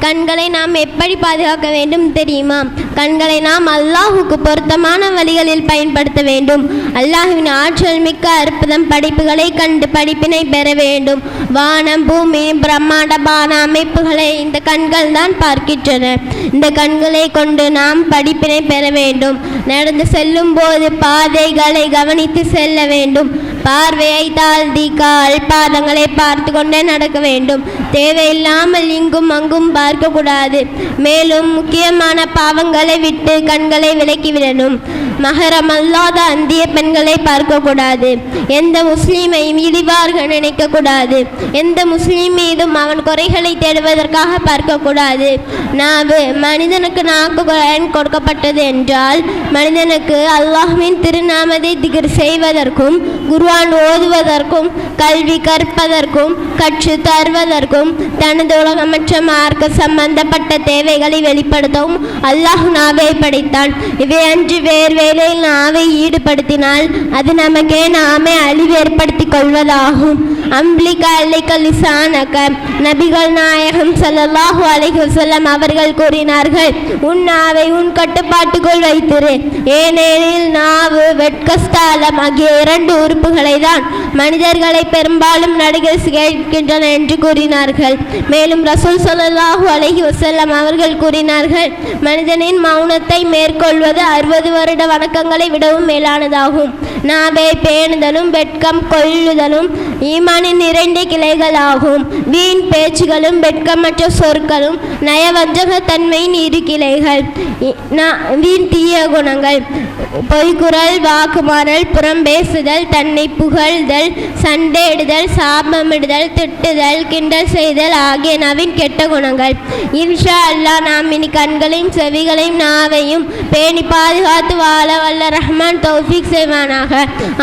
கண்களை நாம் எப்படி பாதுகாக்க வேண்டும் தெரியுமா? கண்களை நாம் அல்லாஹுக்கு பொருத்தமான வழிகளில் பயன்படுத்த வேண்டும். அல்லாஹுவின் ஆற்றல் மிக்க அற்புதம் படைப்புகளை கண்டு படிப்பினை பெற வேண்டும். வானம் பூமி பிரம்மாண்டமான அமைப்புகளை இந்த கண்கள் தான் பார்க்கின்றன. இந்த கண்களை கொண்டு நாம் படிப்பினை பெற வேண்டும். நடந்து செல்லும் போது பாதைகளை கவனித்து செல்ல வேண்டும். பார்வையை தாழ்த்தி கால் பாதங்களை பார்த்து கொண்டே நடக்க வேண்டும். தேவையில்லாமல் இங்கும் அங்கும் பார்க்கக்கூடாது. மேலும் முக்கியமான பாவங்களை விட்டு கண்களை விலக்கிவிடணும். மஹரம் அல்லாத அந்திய பெண்களை பார்க்கக்கூடாது. எந்த முஸ்லீமையும் இழிவாக நினைக்கக்கூடாது. எந்த முஸ்லீம் மீதும் அவன் குறைகளை தேடுவதற்காக பார்க்கக்கூடாது. நாவு மனிதனுக்கு நாக்கு கொடுக்கப்பட்டது என்றால் மனிதனுக்கு அல்லாஹ்வின் திருநாமத்தை திக்ர் செய்வதற்கும் குர்ஆன் ஓதுவதற்கும் கல்வி கற்பதற்கும் கற்று தருவதற்கும் தனது உலகமற்ற மார்க்க சம்பந்தப்பட்ட தேவைகளை வெளிப்படுத்தவும் அல்லாஹ் நாவை படைத்தான். இவை அன்று வேறு வேலையில் நாவை ஈடுபடுத்தினால் அது நமக்கே நாமே அழிவு ஏற்படுத்திக் கொள்வதாகும். அம்பிளிக அலைக லிசானக நபிகள் நாயகம் ஸல்லல்லாஹு அலைஹி வஸல்லம் அவர்கள் கூறினார்கள், உன் நாவை உன் கட்டுப்பாட்டுக்குள் வைத்திரு. ஏனெனில் நாவு வெட்கஸ்தலம் ஆகிய இரண்டு உறுப்புகளை தான் மனிதர்களை பெரும்பாலும் நடிகர் கேட்கின்றன என்று கூறினார்கள். மேலும் ரசூல் ஸல்லல்லாஹு அலைஹி வஸல்லம் அவர்கள் கூறினார்கள், மனிதனின் மௌனத்தை மேற்கொள்வது 60 வருட வணக்கங்களை விடவும் மேலானதாகும். நாவை பேணுதலும் வெட்கம் கொள்ளுதலும் ஈமானின் 2 கிளைகள் ஆகும். வீண் பேச்சுகளும் வெட்கமற்ற சொற்களும் நயவஞ்சகத்தன்மையின் 2 கிளைகள். வீண் தீய குணங்கள் பொய்குறல் வாக்குமாறல் புறம் பேசுதல் தன்னை புகழ்தல் சண்டையிடுதல் சாபமிடுதல் திட்டுதல் கிண்டல் செய்தல் ஆகிய நவீன் கெட்ட குணங்கள். இன்ஷா அல்லாஹ் நாம் இனி கண்களையும் செவிகளையும் நாவையும் பேணி பாதுகாத்து வாழ வல்ல ரஹ்மான் தௌஃபீக் செய்வானாக.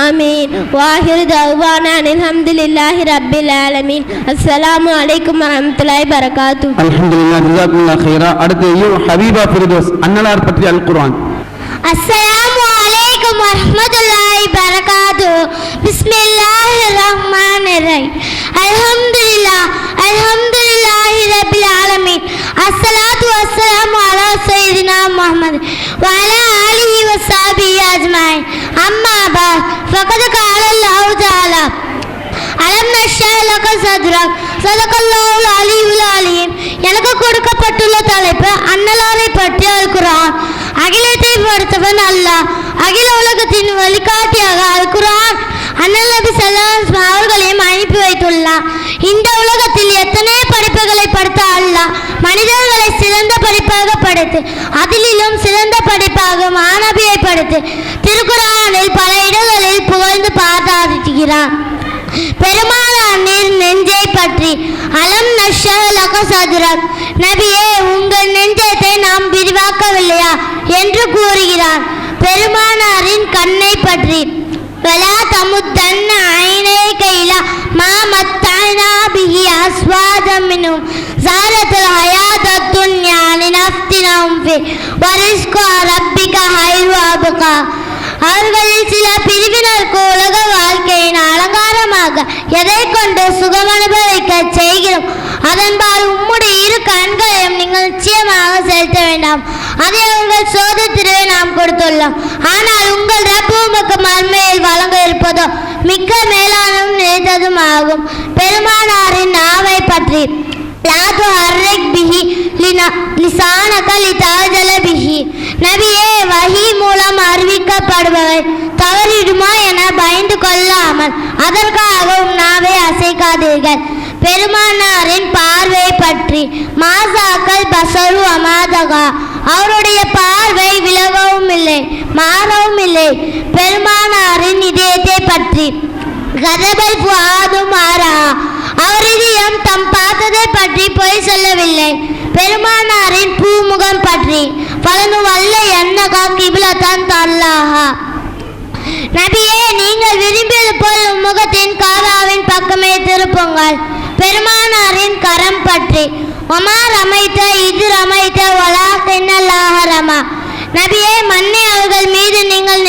ஆமீன். வாஹிரு தஅவானா அல்ஹம்துலில்லாஹி ரப்பில் ஆலமீன். அஸ்ஸலாமு அலைக்கும் வரஹ்மத்துல்லாஹி பரகாத்துஹு. அல்ஹம்துலில்லாஹ் ஜஸாக்குல்லாஹ் கைரா. அடுத்து ஹபீபா ஃபிர்தௌஸ் அன்னலார் பற்றி அல் குர்ஆன். அஸ்ஸலாமு அலைக்கும் வரஹ்மத்துல்லாஹி பரகாத்துஹு. பிஸ்மில்லாஹிர் ரஹ்மானிர் ரஹீம். அல்ஹம்துலில்லாஹி ரப்பில் ஆலமீன். அஸ்ஸலாத்து வஸ்ஸலாமு அலா சய்யிதினா முஹம்மத் வ அலா ஆலிஹி வ ஸஹ்பிஹி அஜ்மாயின். அம்மா பஅத் ஃபகத் கால அல்லாஹு தஆலா அலம் நஷ்ரஹ் லக சத்ரக் ஸதகல்லாஹுல் அலியுல் அலீம். எனக்கு கொடுக்கப்பட்டுள்ள தலைப்பு அன்னலாரை பற்றி அல் குர்ஆன். அகிலத்தை படைத்தவன் அல்லாஹ். அகில உலகத்தின் வழிகாட்டியாக அல் குர்ஆன் அன்னல் நபி ஸல்லல்லாஹு அலைஹி வஸல்லம் அவர்களையும் அனுப்பி வைத்துள்ளார். இந்த உலகத்தில் எத்தனை படைப்புகளை படைத்த அல்லாஹ் மனிதர்களை சிறந்த படைப்பாக படைத்து அதிலும் சிறந்த படைப்பாக மாநபியை படைத்து திருக்குர்ஆனில் பல இடங்களில் புகழ்ந்து பாராட்டுகிறார். பெருமானார் நெஞ்சை பற்றி அலம் நஷ்ரஹ் லக சத்ரக் நபியே உங்கள் நெஞ்சத்தை நாம் விரிவாக்கவில்லையா என்று கூறுகிறார். பெருமானாரின் கண்ணை பற்றி வலா தமுத்தன்ன ஐனைக இலா மா மத்தஅனா பிஹி அஸ்வாதம் மின்ஹும் ஜாரத்துல் ஹயாத்தத் துன்யா லினஃப்தினஹும் ஃபீ வரிஸ்கு ரப்பிக ஹைரு அப்கா. அவர்களில் சில பிரிவினருக்கு உலக வாழ்க்கையின் அலங்காரமாக எதை கொண்டு சுகம் அனுபவிக்க செய்கிறோம் அதன்பால் உம்முடைய இரு கண்களையும் நீங்கள் நிச்சயமாக செலுத்த வேண்டாம். அதை அவர்கள் சோதித்திருவே நாம் கொடுத்துள்ளோம். ஆனால் உங்கள் ரப்பு உமக்கு மர்மையில் வழங்க இருப்பதோ மிக்க மேலானும் நினைத்ததும் ஆகும். பெருமானாரின் நாவை பற்றி நபியே, வஹி மூலம் அறிவிக்கப்படுபவை தவறிடுமா என பயந்து கொள்ளாமல் அதற்காக நாவை அசைக்காதீர்கள். பெருமானாரின் பார்வை பற்றி மாசாக்கள் பசரு அமாதகா, அவருடைய பார்வை விலகவும் இல்லை மாறவும் இல்லை. பெருமானாரின் இதயத்தை பற்றி கதபல் புஆது மாறா, அவர் இதயம் தம் பார்த்ததை பற்றி பொய் சொல்லவில்லை. பெருமானாரின் பூமுகம் பற்றி பலனு வல்ல என்னகா கிபிலத்தான் தல்லாஹா, நபியே நீங்கள் விரும்பியது போல் முகத்தின் காபாவின் பக்கமே திருப்புங்கள். பெருமானாரின் கரம் பற்றி ஒமார் அமைத்த இது அமைத்த வலா தென்னல்லாஹ ரமா, நபியே மண்ணை அவர்கள் மீது நீங்கள்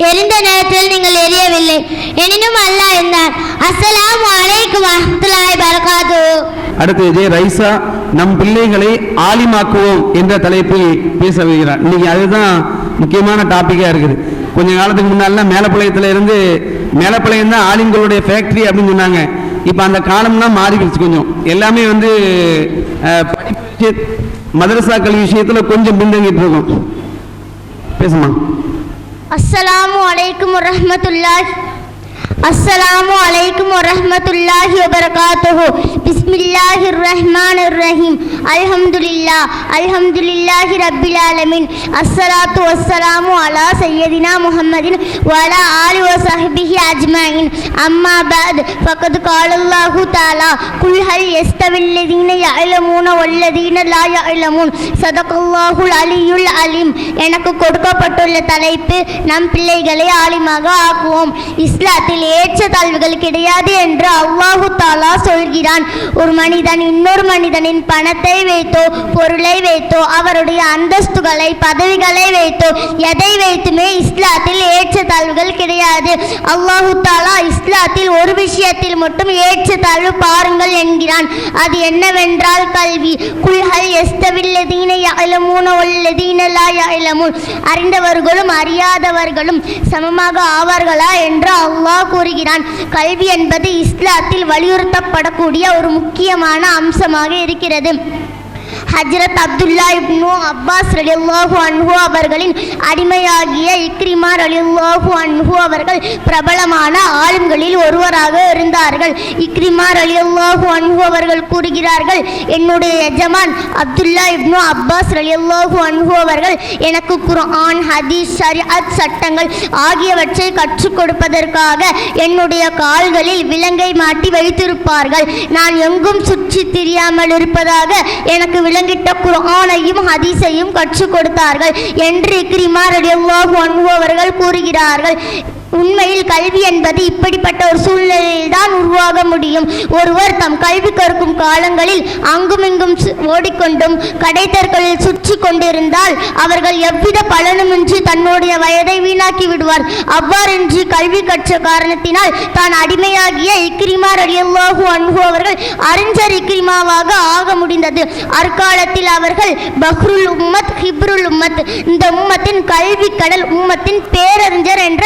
எரிந்த நேரத்தில் நீங்கள் எரியவில்லை எனினும் அல்லாஹ் என்றார். அஸ்ஸலாமு அலைக்கும் வரஹ்மத்துல்லாஹி பரகாத்துஹு. அடுத்து ஜே ரைசா, நம் பிள்ளைகளை ஆலிமாக்குவோம் என்ற தலைப்பில் பேச வருகிறார். இன்னைக்கு அதுதான் முக்கியமான டாபிக்கா இருக்குது. கொஞ்ச காலத்துக்கு முன்னால மேலப்பாளையம் தான் ஆலிம்களுடைய ஃபேக்டரி அப்படின்னு சொன்னாங்க. இப்போ அந்த காலம்லாம் மாறிடுச்சு. கொஞ்சம் எல்லாமே வந்து படிப்பு மதரசா கல்வி விஷயத்தில் கொஞ்சம் பின்தங்கிட்டு இருக்கும். பேசுமா. அஸ்ஸலாமு அலைக்கும் வரஹ்மத்துல்லாஹி அஸ்ஸலாமு அலைக்கும் வரஹ்மத்துல்லாஹி வபரகாத்துஹு. பிஸ்மில்லாஹிர் ரஹ்மானிர் ரஹீம். அல்ஹம்துலில்லாஹி ரப்பில் ஆலமீன். அஸ்ஸலாத்து வஸ்ஸலாமு அலா சய்யதினா முஹம்மதின் வ அலா ஆலிஹி வ ஸஹ்பிஹி அஜ்மஈன். அம்மா பஅத் ஃபகத் காலல்லாஹு தஆலா குல் ஹல் யஸ்தவில் லதீன யஅலமூன வல்லதீன லா யஅலமூன். ஸதகல்லாஹுல் அலியுல் அலீம். எனக்கு கொடுக்கப்பட்டுள்ள தலைப்பு நம் பிள்ளைகளை ஆலிமாக ஆக்குவோம். இஸ்லாத்தில் ஏற்றத்தாழ்வுகள் கிடையாது என்று அல்லாஹு தாலா சொல்கிறான். ஒரு மனிதன் இன்னொரு மனிதனின் பணத்தை வைத்தோ பொருளை வைத்தோ அவருடைய அந்தஸ்துகளை பதவிகளை வைத்தோ எதை வைத்துமே இஸ்லாத்தில் ஏற்றத்தாழ்வுகள் கிடையாது. அல்லாஹு தாலா இஸ்லாத்தில் ஒரு விஷயத்தில் மட்டும் ஏற்றத்தாழ்வு பாருங்கள் என்கிறான். அது என்னவென்றால் கல்வி. குல்ஹல் யஸ்தவில்லதீன யஅலமூன வல்லதீன லா யஅலமூன். அறிந்தவர்களும் அறியாதவர்களும் சமமாக ஆவார்களா என்று அல்லாஹ் கூறுகிறான். கல்வி என்பது இஸ்லாத்தில் வலியுறுத்தப்படக்கூடிய ஒரு முக்கியமான அம்சமாக இருக்கிறது. ஹஜ்ரத் அப்துல்லா இப்னு அப்பாஸ் ரலியல்லாஹு அன்ஹு அவர்களின் அடிமையாகிய இக்ரிமா ரலியல்லாஹு அன்ஹு அவர்கள் பிரபலமான ஆளும்களில் ஒருவராக இருந்தார்கள். இக்ரிமா ரலியல்லாஹு அன்ஹு அவர்கள் கூறுகிறார்கள், என்னுடைய எஜமான் அப்துல்லா இப்னு அப்பாஸ் ரலியல்லாஹு அன்ஹு அவர்கள் எனக்கு குர்ஆன், ஹதீஸ், ஷரீஅத் சட்டங்கள் ஆகியவற்றை கற்றுக் கொடுப்பதற்காக என்னுடைய கால்களில் விலங்கை மாட்டி வைத்திருப்பார்கள். நான் எங்கும் சுற்றி திரியாமல் இருப்பதாக எனக்கு விளங்கிட்ட குர்ஆனையும் ஹதீஸையும் கற்றுக் கொடுத்தார்கள் என்று இக்ரிமா ரலியல்லாஹு அன்ஹு அவர்கள் கூறுகிறார்கள். உண்மையில் கல்வி என்பது இப்படிப்பட்ட ஒரு சூழ்நிலையில் தான் உருவாக முடியும். ஒருவர் தம் கல்வி கற்கும் காலங்களில் அங்குமிங்கும் ஓடிக்கொண்டும் கடைத்தற்களில் சுற்றி கொண்டிருந்தால் அவர்கள் எவ்வித பலனுமின்றி தன்னுடைய வயதை வீணாக்கி விடுவார். அவ்வாறின்றி கல்வி கற்ற காரணத்தினால் தான் அடிமையாகிய இக்ரிமா ரலியல்லாஹு அன்ஹு அவர்கள் அறிஞர் இக்ரிமாவாக ஆக முடிந்தது. அற்காலத்தில் அவர்கள் பஹ்ருல் உம்மத், ஹிப்ருல் உம்மத், இந்த உம்மத்தின் கல்வி கடல், உம்மத்தின் பேரறிஞர் என்ற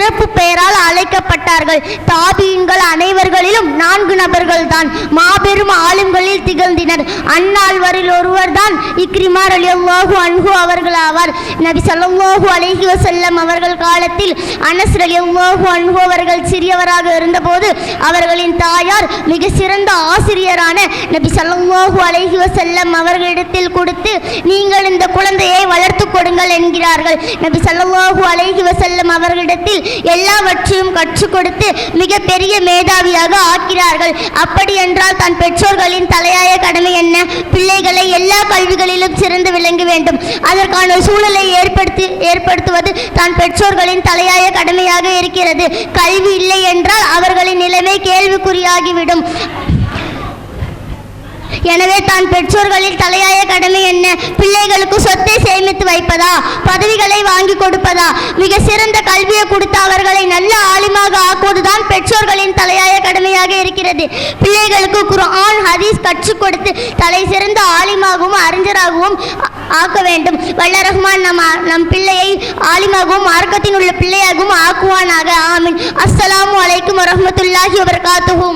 சிறப்பு பெயரால் அழைக்கப்பட்டார்கள். தாபீன்கள் அனைவர்களிலும் 4 நபர்கள் தான் மாபெரும் ஆளும்களில் திகழ்ந்தனர். அந்நால்வரில் ஒருவர் தான் இக்ரிமா ரலியல்லாஹு அன்ஹு அவர்கள் ஆவார். நபி ஸல்லல்லாஹு அலைஹி வஸல்லம் அவர்கள் காலத்தில் அனஸ் ரலியல்லாஹு அன்ஹு அவர்கள் சிறியவராக இருந்தபோது அவர்களின் தாயார் மிக சிறந்த ஆசிரியரான நபி ஸல்லல்லாஹு அலைஹி வஸல்லம் அவர்களிடத்தில் கொடுத்து, நீங்கள் இந்த குழந்தையை வளர்த்து கொடுங்கள் என்கிறார்கள். நபி ஸல்லல்லாஹு அலைஹி வஸல்லம் அவர்களிடத்தில் எல்லாவற்றையும் கற்றுக் கொடுத்து மிக பெரிய மேதாவியாக ஆக்கிறார்கள். அப்படி என்றால் தன் பெற்றோர்களின் தலையாய கடமை என்ன? பிள்ளைகளை எல்லா கல்விகளிலும் சிறந்து விளங்க வேண்டும். அதற்கான சூழலை ஏற்படுத்துவது தான் பெற்றோர்களின் தலையாய கடமையாக இருக்கிறது. கல்வி இல்லை என்றால் அவர்களின் நிலைமை கேள்விக்குறியாகிவிடும். எனவே தான் பெற்றோர்களில் தலையாய கடமை என்ன? பிள்ளைகளுக்கு சொத்தை சேமித்து வைப்பதா, பதவிகளை வாங்கி கொடுப்பதா? மிக சிறந்த கல்வியை கொடுத்து அவர்களை நல்ல ஆலிமாக ஆக்குவதுதான் பெற்றோர்களின் தலையாய கடமையாக இருக்கிறது. பிள்ளைகளுக்கு குர்ஆன் ஹதீஸ் கற்றுக் கொடுத்து தலை சிறந்த ஆலிமாகவும் அறிஞராகவும் ஆக்க வேண்டும். வல்ல ரஹ்மான் நம் பிள்ளையை ஆலிமாகவும் மார்க்கத்தின் உள்ள பிள்ளையாகவும் ஆக்குவானாக. ஆமீன். அஸ்ஸலாமு அலைக்கும் வரஹ்மத்துல்லாஹி வபரகாத்துஹு.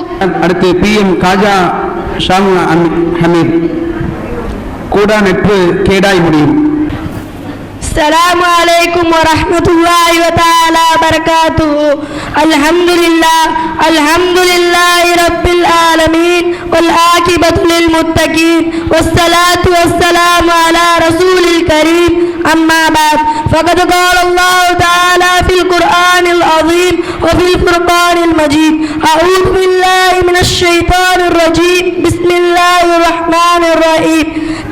அடுத்து PM காஜா ஷாமு ஹமீத். கூடா நட்பு கேடாய் முடியும். السلام عليكم ورحمة الله تعالى وبركاته. الحمد لله رب العالمين والعاقبة للمتقين والصلاة والسلام على رسول الكريم. أما بعد فقد قال الله تعالى في القرآن العظيم وفي الفرقان المجيد: أعوذ بالله من الشيطان الرجيم. بسم الله الرحمن الرحيم.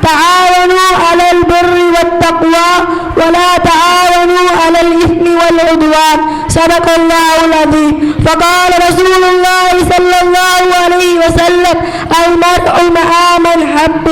تعاونوا على البر والتقوى ولا تعاونوا على الإثم والعدوان. صدق الله العظيم. فقال رسول الله صلى الله عليه وسلم: المرء مع من حب.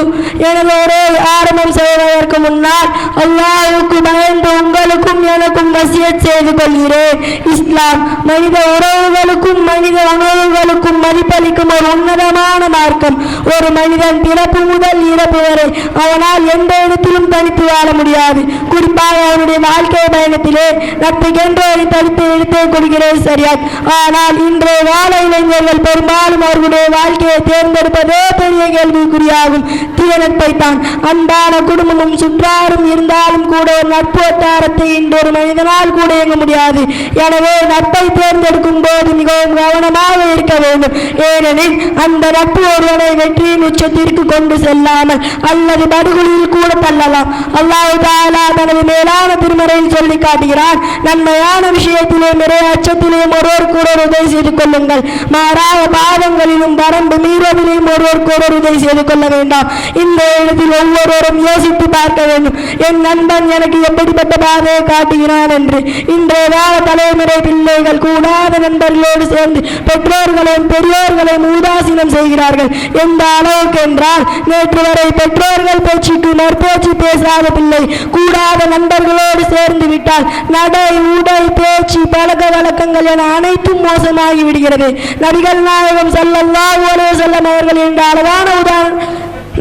எனவே ஆரம்பம் செய்வதற்கு முன்னால் அல்லாஹ்வுக்கு பயந்து உங்களுக்கும் எனக்கும் வசியத் செய்து கொள்கிறேன். இஸ்லாம் மனித உறவுகளுக்கும் மனித உணவுகளுக்கும் மதிப்பளிக்கும் ஒரு உன்னதமான மார்க்கம். ஒரு மனிதன் பிறப்பு முதல் இறப்பு வரை அவனால் எந்த இடத்திலும் தனித்து வாழ முடியாது. குறிப்பாக அவனுடைய வாழ்க்கை பயணத்திலே நட்புக்கென்றோரை தடுத்து எடுத்தே கொடுக்கிறது சரியாத். ஆனால் இன்றைய வாழ இளைஞர்கள் பெரும்பாலும் அவர்களுடைய வாழ்க்கையை தேர்ந்தெடுப்பதே பெரிய கேள்விக்குறியாகும். தீய நட்பை தான். அன்பான குடும்பமும் சுற்றாரும் இருந்தாலும் கூட ஒரு நட்பு வட்டாரத்தை இன்றொரு மனிதனால் கூட இயங்க முடியாது. எனவே நட்பை தேர்ந்தெடுக்கும் போது மிகவும் கவனமாக இருக்க வேண்டும். ஏனெனில் அந்த நட்பு ஒருவனை வெற்றியின் உச்சத்திற்கு கொண்டு செல்லாமல் அல்லது படுகொலியில் கூட தள்ளலாம். அல்லாஹ் தஆலா தனது மேலான திருமறையில் சொல்லி காட்டுகிறான்: நன்மையான விஷயத்திலே நிறைய அச்சத்திலேயும் ஒருவருக்கொருவர் உதவி செய்து கொள்ளுங்கள், மாறாக பாவங்களிலும் வரம்பு மீறுவதிலும் ஒருவருக்கொருவர் உதவி செய்து கொள்ள வேண்டாம். இந்த இடத்தில் ஒவ்வொருவரும் யோசித்து பார்க்க வேண்டும், என் நண்பன் எனக்கு எப்படிப்பட்ட பாதையை காட்டுகிறான் என்று. இன்றைய கால தலைமுறை பிள்ளைகள் கூடாத நண்பர்களோடு சேர்ந்து பெற்றோர்களையும் பெரியோர்களையும் உதாசீனம் செய்கிறார்கள். எந்த அளவுக்கு என்றால், நேற்று வரை பெற்றோர்கள் பேச்சுக்கு நற்பேச்சு பேசாத பிள்ளை கூடாத நண்பர்களோடு சேர்ந்து விட்டால் நடை, உடை, பேச்சு, பழக்க வழக்கங்கள் என அனைத்தும் மோசமாகி விடுகிறது. நபிகள் நாயகம் ஸல்லல்லாஹு அலைஹி வஸல்லம் அவர்கள் என்ற அழகான உதாரணம்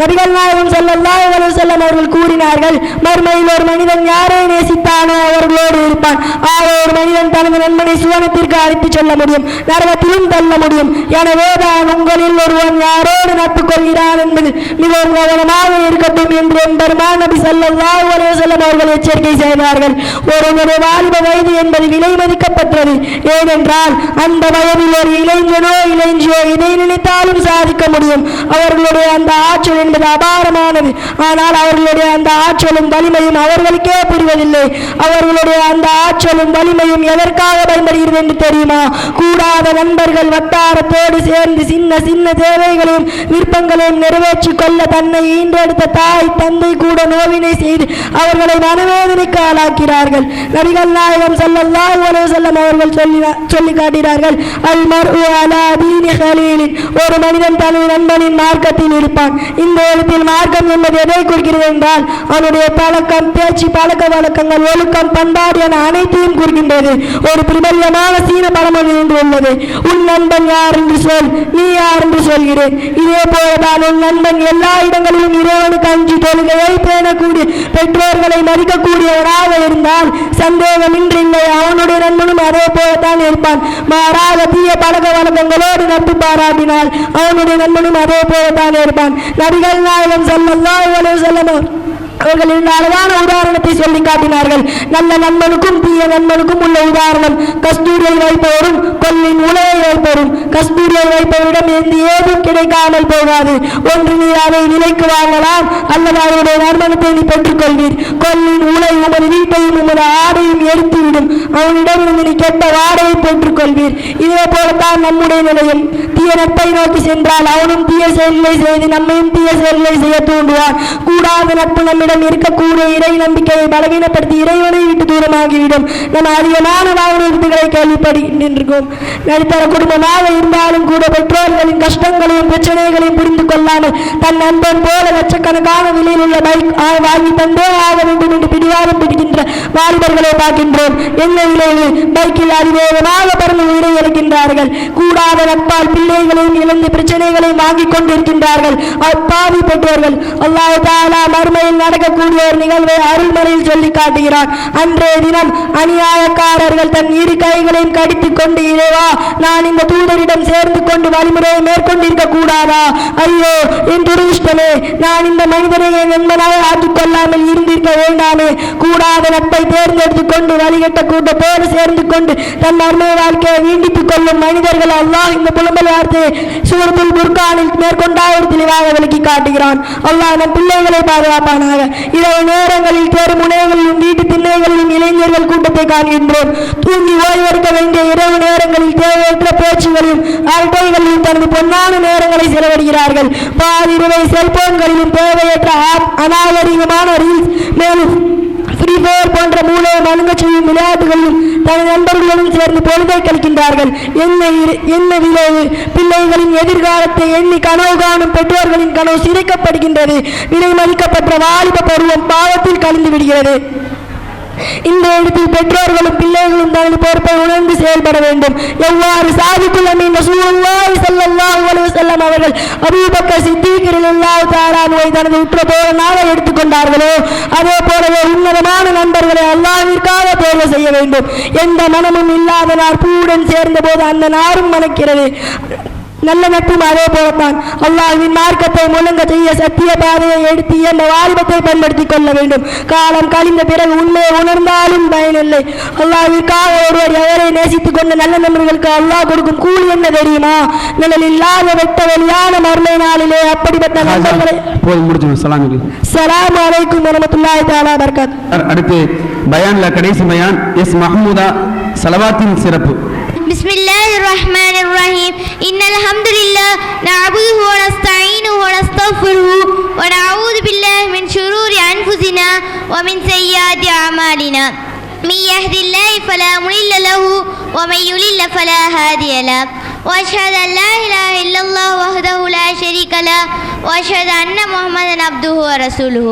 நபிகள் நாயகம் ஸல்லல்லாஹு அலைஹி வஸல்லம் அவர்கள் கூறினார்கள்: மறுமையில் ஒரு மனிதன் யாரை நேசித்தானோ அவர்களோடு இருப்பான். ஒரு மனிதன் தனது நண்பனை சுவனத்திற்கு அழைத்துச் செல்ல முடியும், நரகத்திலும் தள்ள முடியும். எனவே தான் உங்களில் ஒருவன் யாரோடு நட்பு கொள்கிறான் என்பது மிகவும் கவனமாக இருக்கட்டும் என்று பெருமான் நபி ஸல்லல்லாஹு அலைஹி வஸல்லம் அவர்கள் எச்சரிக்கை செய்தார்கள். ஒருவருடைய வாலிப வயது என்பது விலை மதிக்கப்பட்டது. ஏனென்றால் அந்த வயதில் ஒரு இளைஞனோ இளைஞியோ இதை நினைத்தாலும் சாதிக்க முடியும். அவர்களுடைய அந்த ஆற்றல் என்பது அபாரமானது. ஆனால் அவர்களுடைய அந்த ஆற்றலும் வலிமையும் அவர்களுக்கே புரிவதில்லை. அவர்களுடைய அந்த ஆற்றலும் வலிமையும் எதற்காக பயன்படுகிறது என்று தெரியுமா? கூடாத நண்பர்கள் வட்டாரத்தோடு சேர்ந்து சின்ன சின்ன தேவைகளையும் விருப்பங்களையும் நிறைவேற்றிக் கொள்ள தன்னை ஈன்றெடுத்த தாய் தந்தை கூட நோவினை செய்து அவர்களை மனவேதனைக்கு ஆளாக்கிறார்கள். நபிகள் நாயகம் ஸல்லல்லாஹு அலைஹி வஸல்லம் அவர்கள் சொல்லி காட்டினார்கள்: அல் மர்உ அலா தீனி கலீலின். ஒரு மனிதன் தனது நண்பனின் மார்க்கத்தில் இருப்பான். இந்த இடத்தில் மார்க்கம் என்பது எதை குறிக்கிறது என்றால், அவனுடைய பழக்கம், பேச்சு, பழக்க வழக்கங்கள், ஒழுக்கம், பண்பாடு என அனைத்தையும் குறிக்கின்றது. ஒரு பிரபல்யமான சீன பழமொழி என்று உள்ளது: உன் நண்பன் யார் என்று சொல், நீ யார் என்று சொல்கிறேன். இதே போலதான் உன் நண்பன் எல்லா இடங்களிலும் இறைவனுக்கு அஞ்சி தொழுகையை பேணக்கூடிய பெற்றோர்களை மதிக்கக்கூடியவராக இருந்தால் சந்தேகமின்றில்லை அவனுடைய நண்பனும் அதே போலத்தான் இருப்பான். மாறாக தீய பழக்க வழக்கங்களோடு நட்பு பாராட்டினால் அவனுடைய நண்பனும் அதே போலத்தான் இருப்பான். நபிகள் நாயகம் ஸல்லல்லாஹு அலைஹி வஸல்லம் அவர்கள் இந்த அழகான உதாரணத்தை சொல்லி காட்டினார்கள். நல்ல நண்பனுக்கும் தீய நண்பனுக்கும் உள்ள உதாரணம் கஸ்தூரியை வைப்பவரும் கொல்லின் உலையை வைப்பவரும். கஸ்தூரியை வைப்பவரிடம் எந்த ஏதும் கிடைக்காமல் போகாது. ஒன்று நீ அதை விலைக்கு வாங்கலாம் அல்லது அவருடைய நண்பனத்தை நீ பெற்றுக்கொள்வீர். கொல்லின் உலை உமது வீட்டையும் உமது ஆடையும் எடுத்துவிடும். அவனிடம் இருந்து நீ கெட்ட வாடையை பெற்றுக்கொள்வீர். இதே போலத்தான் நம்முடைய நிலையம். தீய நட்பை நோக்கி சென்றால் அவனும் தீய செயல்களை செய்து நம்மையும் தீய செயல்களை செய்ய தூண்டுவான். கூடாத நட்பு நம்மிடம் இருக்கக்கூடிய இறை நம்பிக்கையை பலவீனப்படுத்தி இறைவனை விட்டு தூரமாகிவிடும். நம்ம அதிகமான வாகன விருதுகளை கேள்விப்படுகின்றோம். நடுத்தர குடும்பமாக இருந்தாலும் கூட பெற்றோர்களின் கஷ்டங்களையும் பிரச்சனைகளையும் புரிந்து கொள்ளாமல் தன் நண்பன் போல லட்சக்கணக்கான விலையில் உள்ள பைக் வாங்கி தந்தே ஆக வேண்டும் என்று பிடிவாதம் பிடிக்கின்ற வாலிபர்களை பார்க்கின்றோம். என்ன விளைவு? பைக்கில் அதிவேகமாக பறந்து உயிரை இறக்கின்றார்கள். கூடாத நட்பால் பிள்ளைகளையும் இழந்து பிரச்சனைகளையும் வாங்கிக் கொண்டிருக்கின்றார்கள் அப்பாவி பெற்றோர்கள். அல்லாஹ் தஆலா மறுமையில் நடக்கக்கூடிய ஒரு நிகழ்வை அருள்மறையில் சொல்லி காட்டுகிறார். அன்றைய தினம் அநியாயக்காரர்கள் தன் இரு கைகளையும் கடித்துக் கொண்டு, இறைவா, நான் இந்த தூதரிடம் சேர்ந்து கொண்டு வழிமுறையை மேற்கொண்டிருக்க கூடாதா? ஐயோ, என் துரதிஷ்டமே, நான் இந்த மனிதனை என் நண்பனாக ஆக்கிக் கொள்ளாமல் இருந்திருக்க வேண்டாமே. கூடாத நட்பை தேர்ந்தெடுத்துக் கொண்டு வழிகட்ட கூட்டத்தோடு சேர்ந்து கொண்டு தன் மர்ம வாழ்க்கையை நீண்டித்துக் கொள்ளும் மனிதர்கள் அல்லாஹ் இந்த புலம்பல் வார்த்தையை சூரத்துல் புர்கானில் மேற்கொண்டாவது தெளிவாக விளக்கி காட்டுகிறான். அல்லாஹ் நம் பிள்ளைகளை பாதுகாப்பானாக. இரவு நேரங்களில் தெரு முனைகளிலும் வீட்டு திண்ணைகளிலும் இளைஞர்கள் கூட்டத்தை காண்கின்றோம். தூங்கி ஓய்வெடுக்க வேண்டிய இரவு நேரங்களில் தேவையற்ற பேச்சுகளிலும் அரட்டைகளிலும் தனது பொன்னான நேரங்களை செலவிடுகிறார்கள். பாதிரவை செல்போன்களிலும் தேவையற்ற அநாகரிகமான ரீல்ஸ், மேலும் ஃப்ரீ ஃபயர் போன்ற மூளையை மழுங்க செய்யும் விளையாட்டுகளிலும் தனது நண்பர்களுடன் சேர்ந்து பொழுதை கழிக்கின்றார்கள். என்ன விளைவு? பிள்ளைகளின் எதிர்காலத்தை எண்ணி கனவு காணும் பெற்றோர்களின் கனவு சிதைக்கப்படுகின்றது. விலை மதிக்கப்பட்ட வாலிப பருவம் பாவத்தில் கலந்து விடுகிறது. இந்த இடத்தில் பெற்றோர்களும் பிள்ளைகளும் தனது பொறுப்பை உணர்ந்து செயல்பட வேண்டும். எவ்வாறு சாதிக்குள் அமீன் ரசூலுல்லாஹி ஸல்லல்லாஹு அலைஹி வஸல்லம் அவர்கள் அபூபக்கர் சித்தீக் ரலியல்லாஹு தஆலா அன்ஹு தனது உற்ற தோழனாக எடுத்துக்கொண்டார்களோ அதே போலவே உன்னதமான நண்பர்களை அல்லாஹ்விற்காக தேர்வு செய்ய வேண்டும். எந்த மனமும் இல்லாத நார் பூவுடன் சேர்ந்த போது அந்த நாரும் மணக்கிறது. நல்ல நட்பும் அதே போலத்தான். அல்லாஹ்வின் மார்க்கத்தை முழங்க செய்ய சத்திய பாதையை எடுத்து இந்த வாலிபத்தை பயன்படுத்திக் கொள்ள வேண்டும். காலம் கழிந்த பிறகு உண்மையை உணர்ந்தாலும் பயனில்லை. அல்லாஹ்விற்காக ஒருவர் எவரை நேசித்துக் கொண்ட நல்ல நண்பர்களுக்கு அல்லாஹ் கொடுக்கும் கூலி என்ன தெரியுமா? நிழல் இல்லாத வெட்ட வெளியான மறுமை நாளிலே அப்படிப்பட்ட நண்பர்களை. ஸலாமு அலைக்கும் வரஹ்மத்துல்லாஹி தஆலா பரகாத்துஹு. அடுத்து பயான்ல கடைசி பயான் எஸ் மஹ்மூதா ஸலவாத்தின் சிறப்பு. பிஸ்மில்லாஹிர் ரஹ்மானிர் ரஹீம். இன்னல் ஹம்துலில்லாஹ் நஅபுதுஹு வ நஸ்தஈனுஹு வ நஸ்தக்ஃபிருஹு வ நஊது பில்லாஹி மின் ஷுரூரி அன்ஃபுஸினா வ மின் ஸய்யிஆத்தி அமாலினா. من يهد الله فلا مضل له ومن يضلل فلا هادي له واشهد ان لا اله الا الله وحده لا شريك له واشهد ان محمدا عبده ورسوله.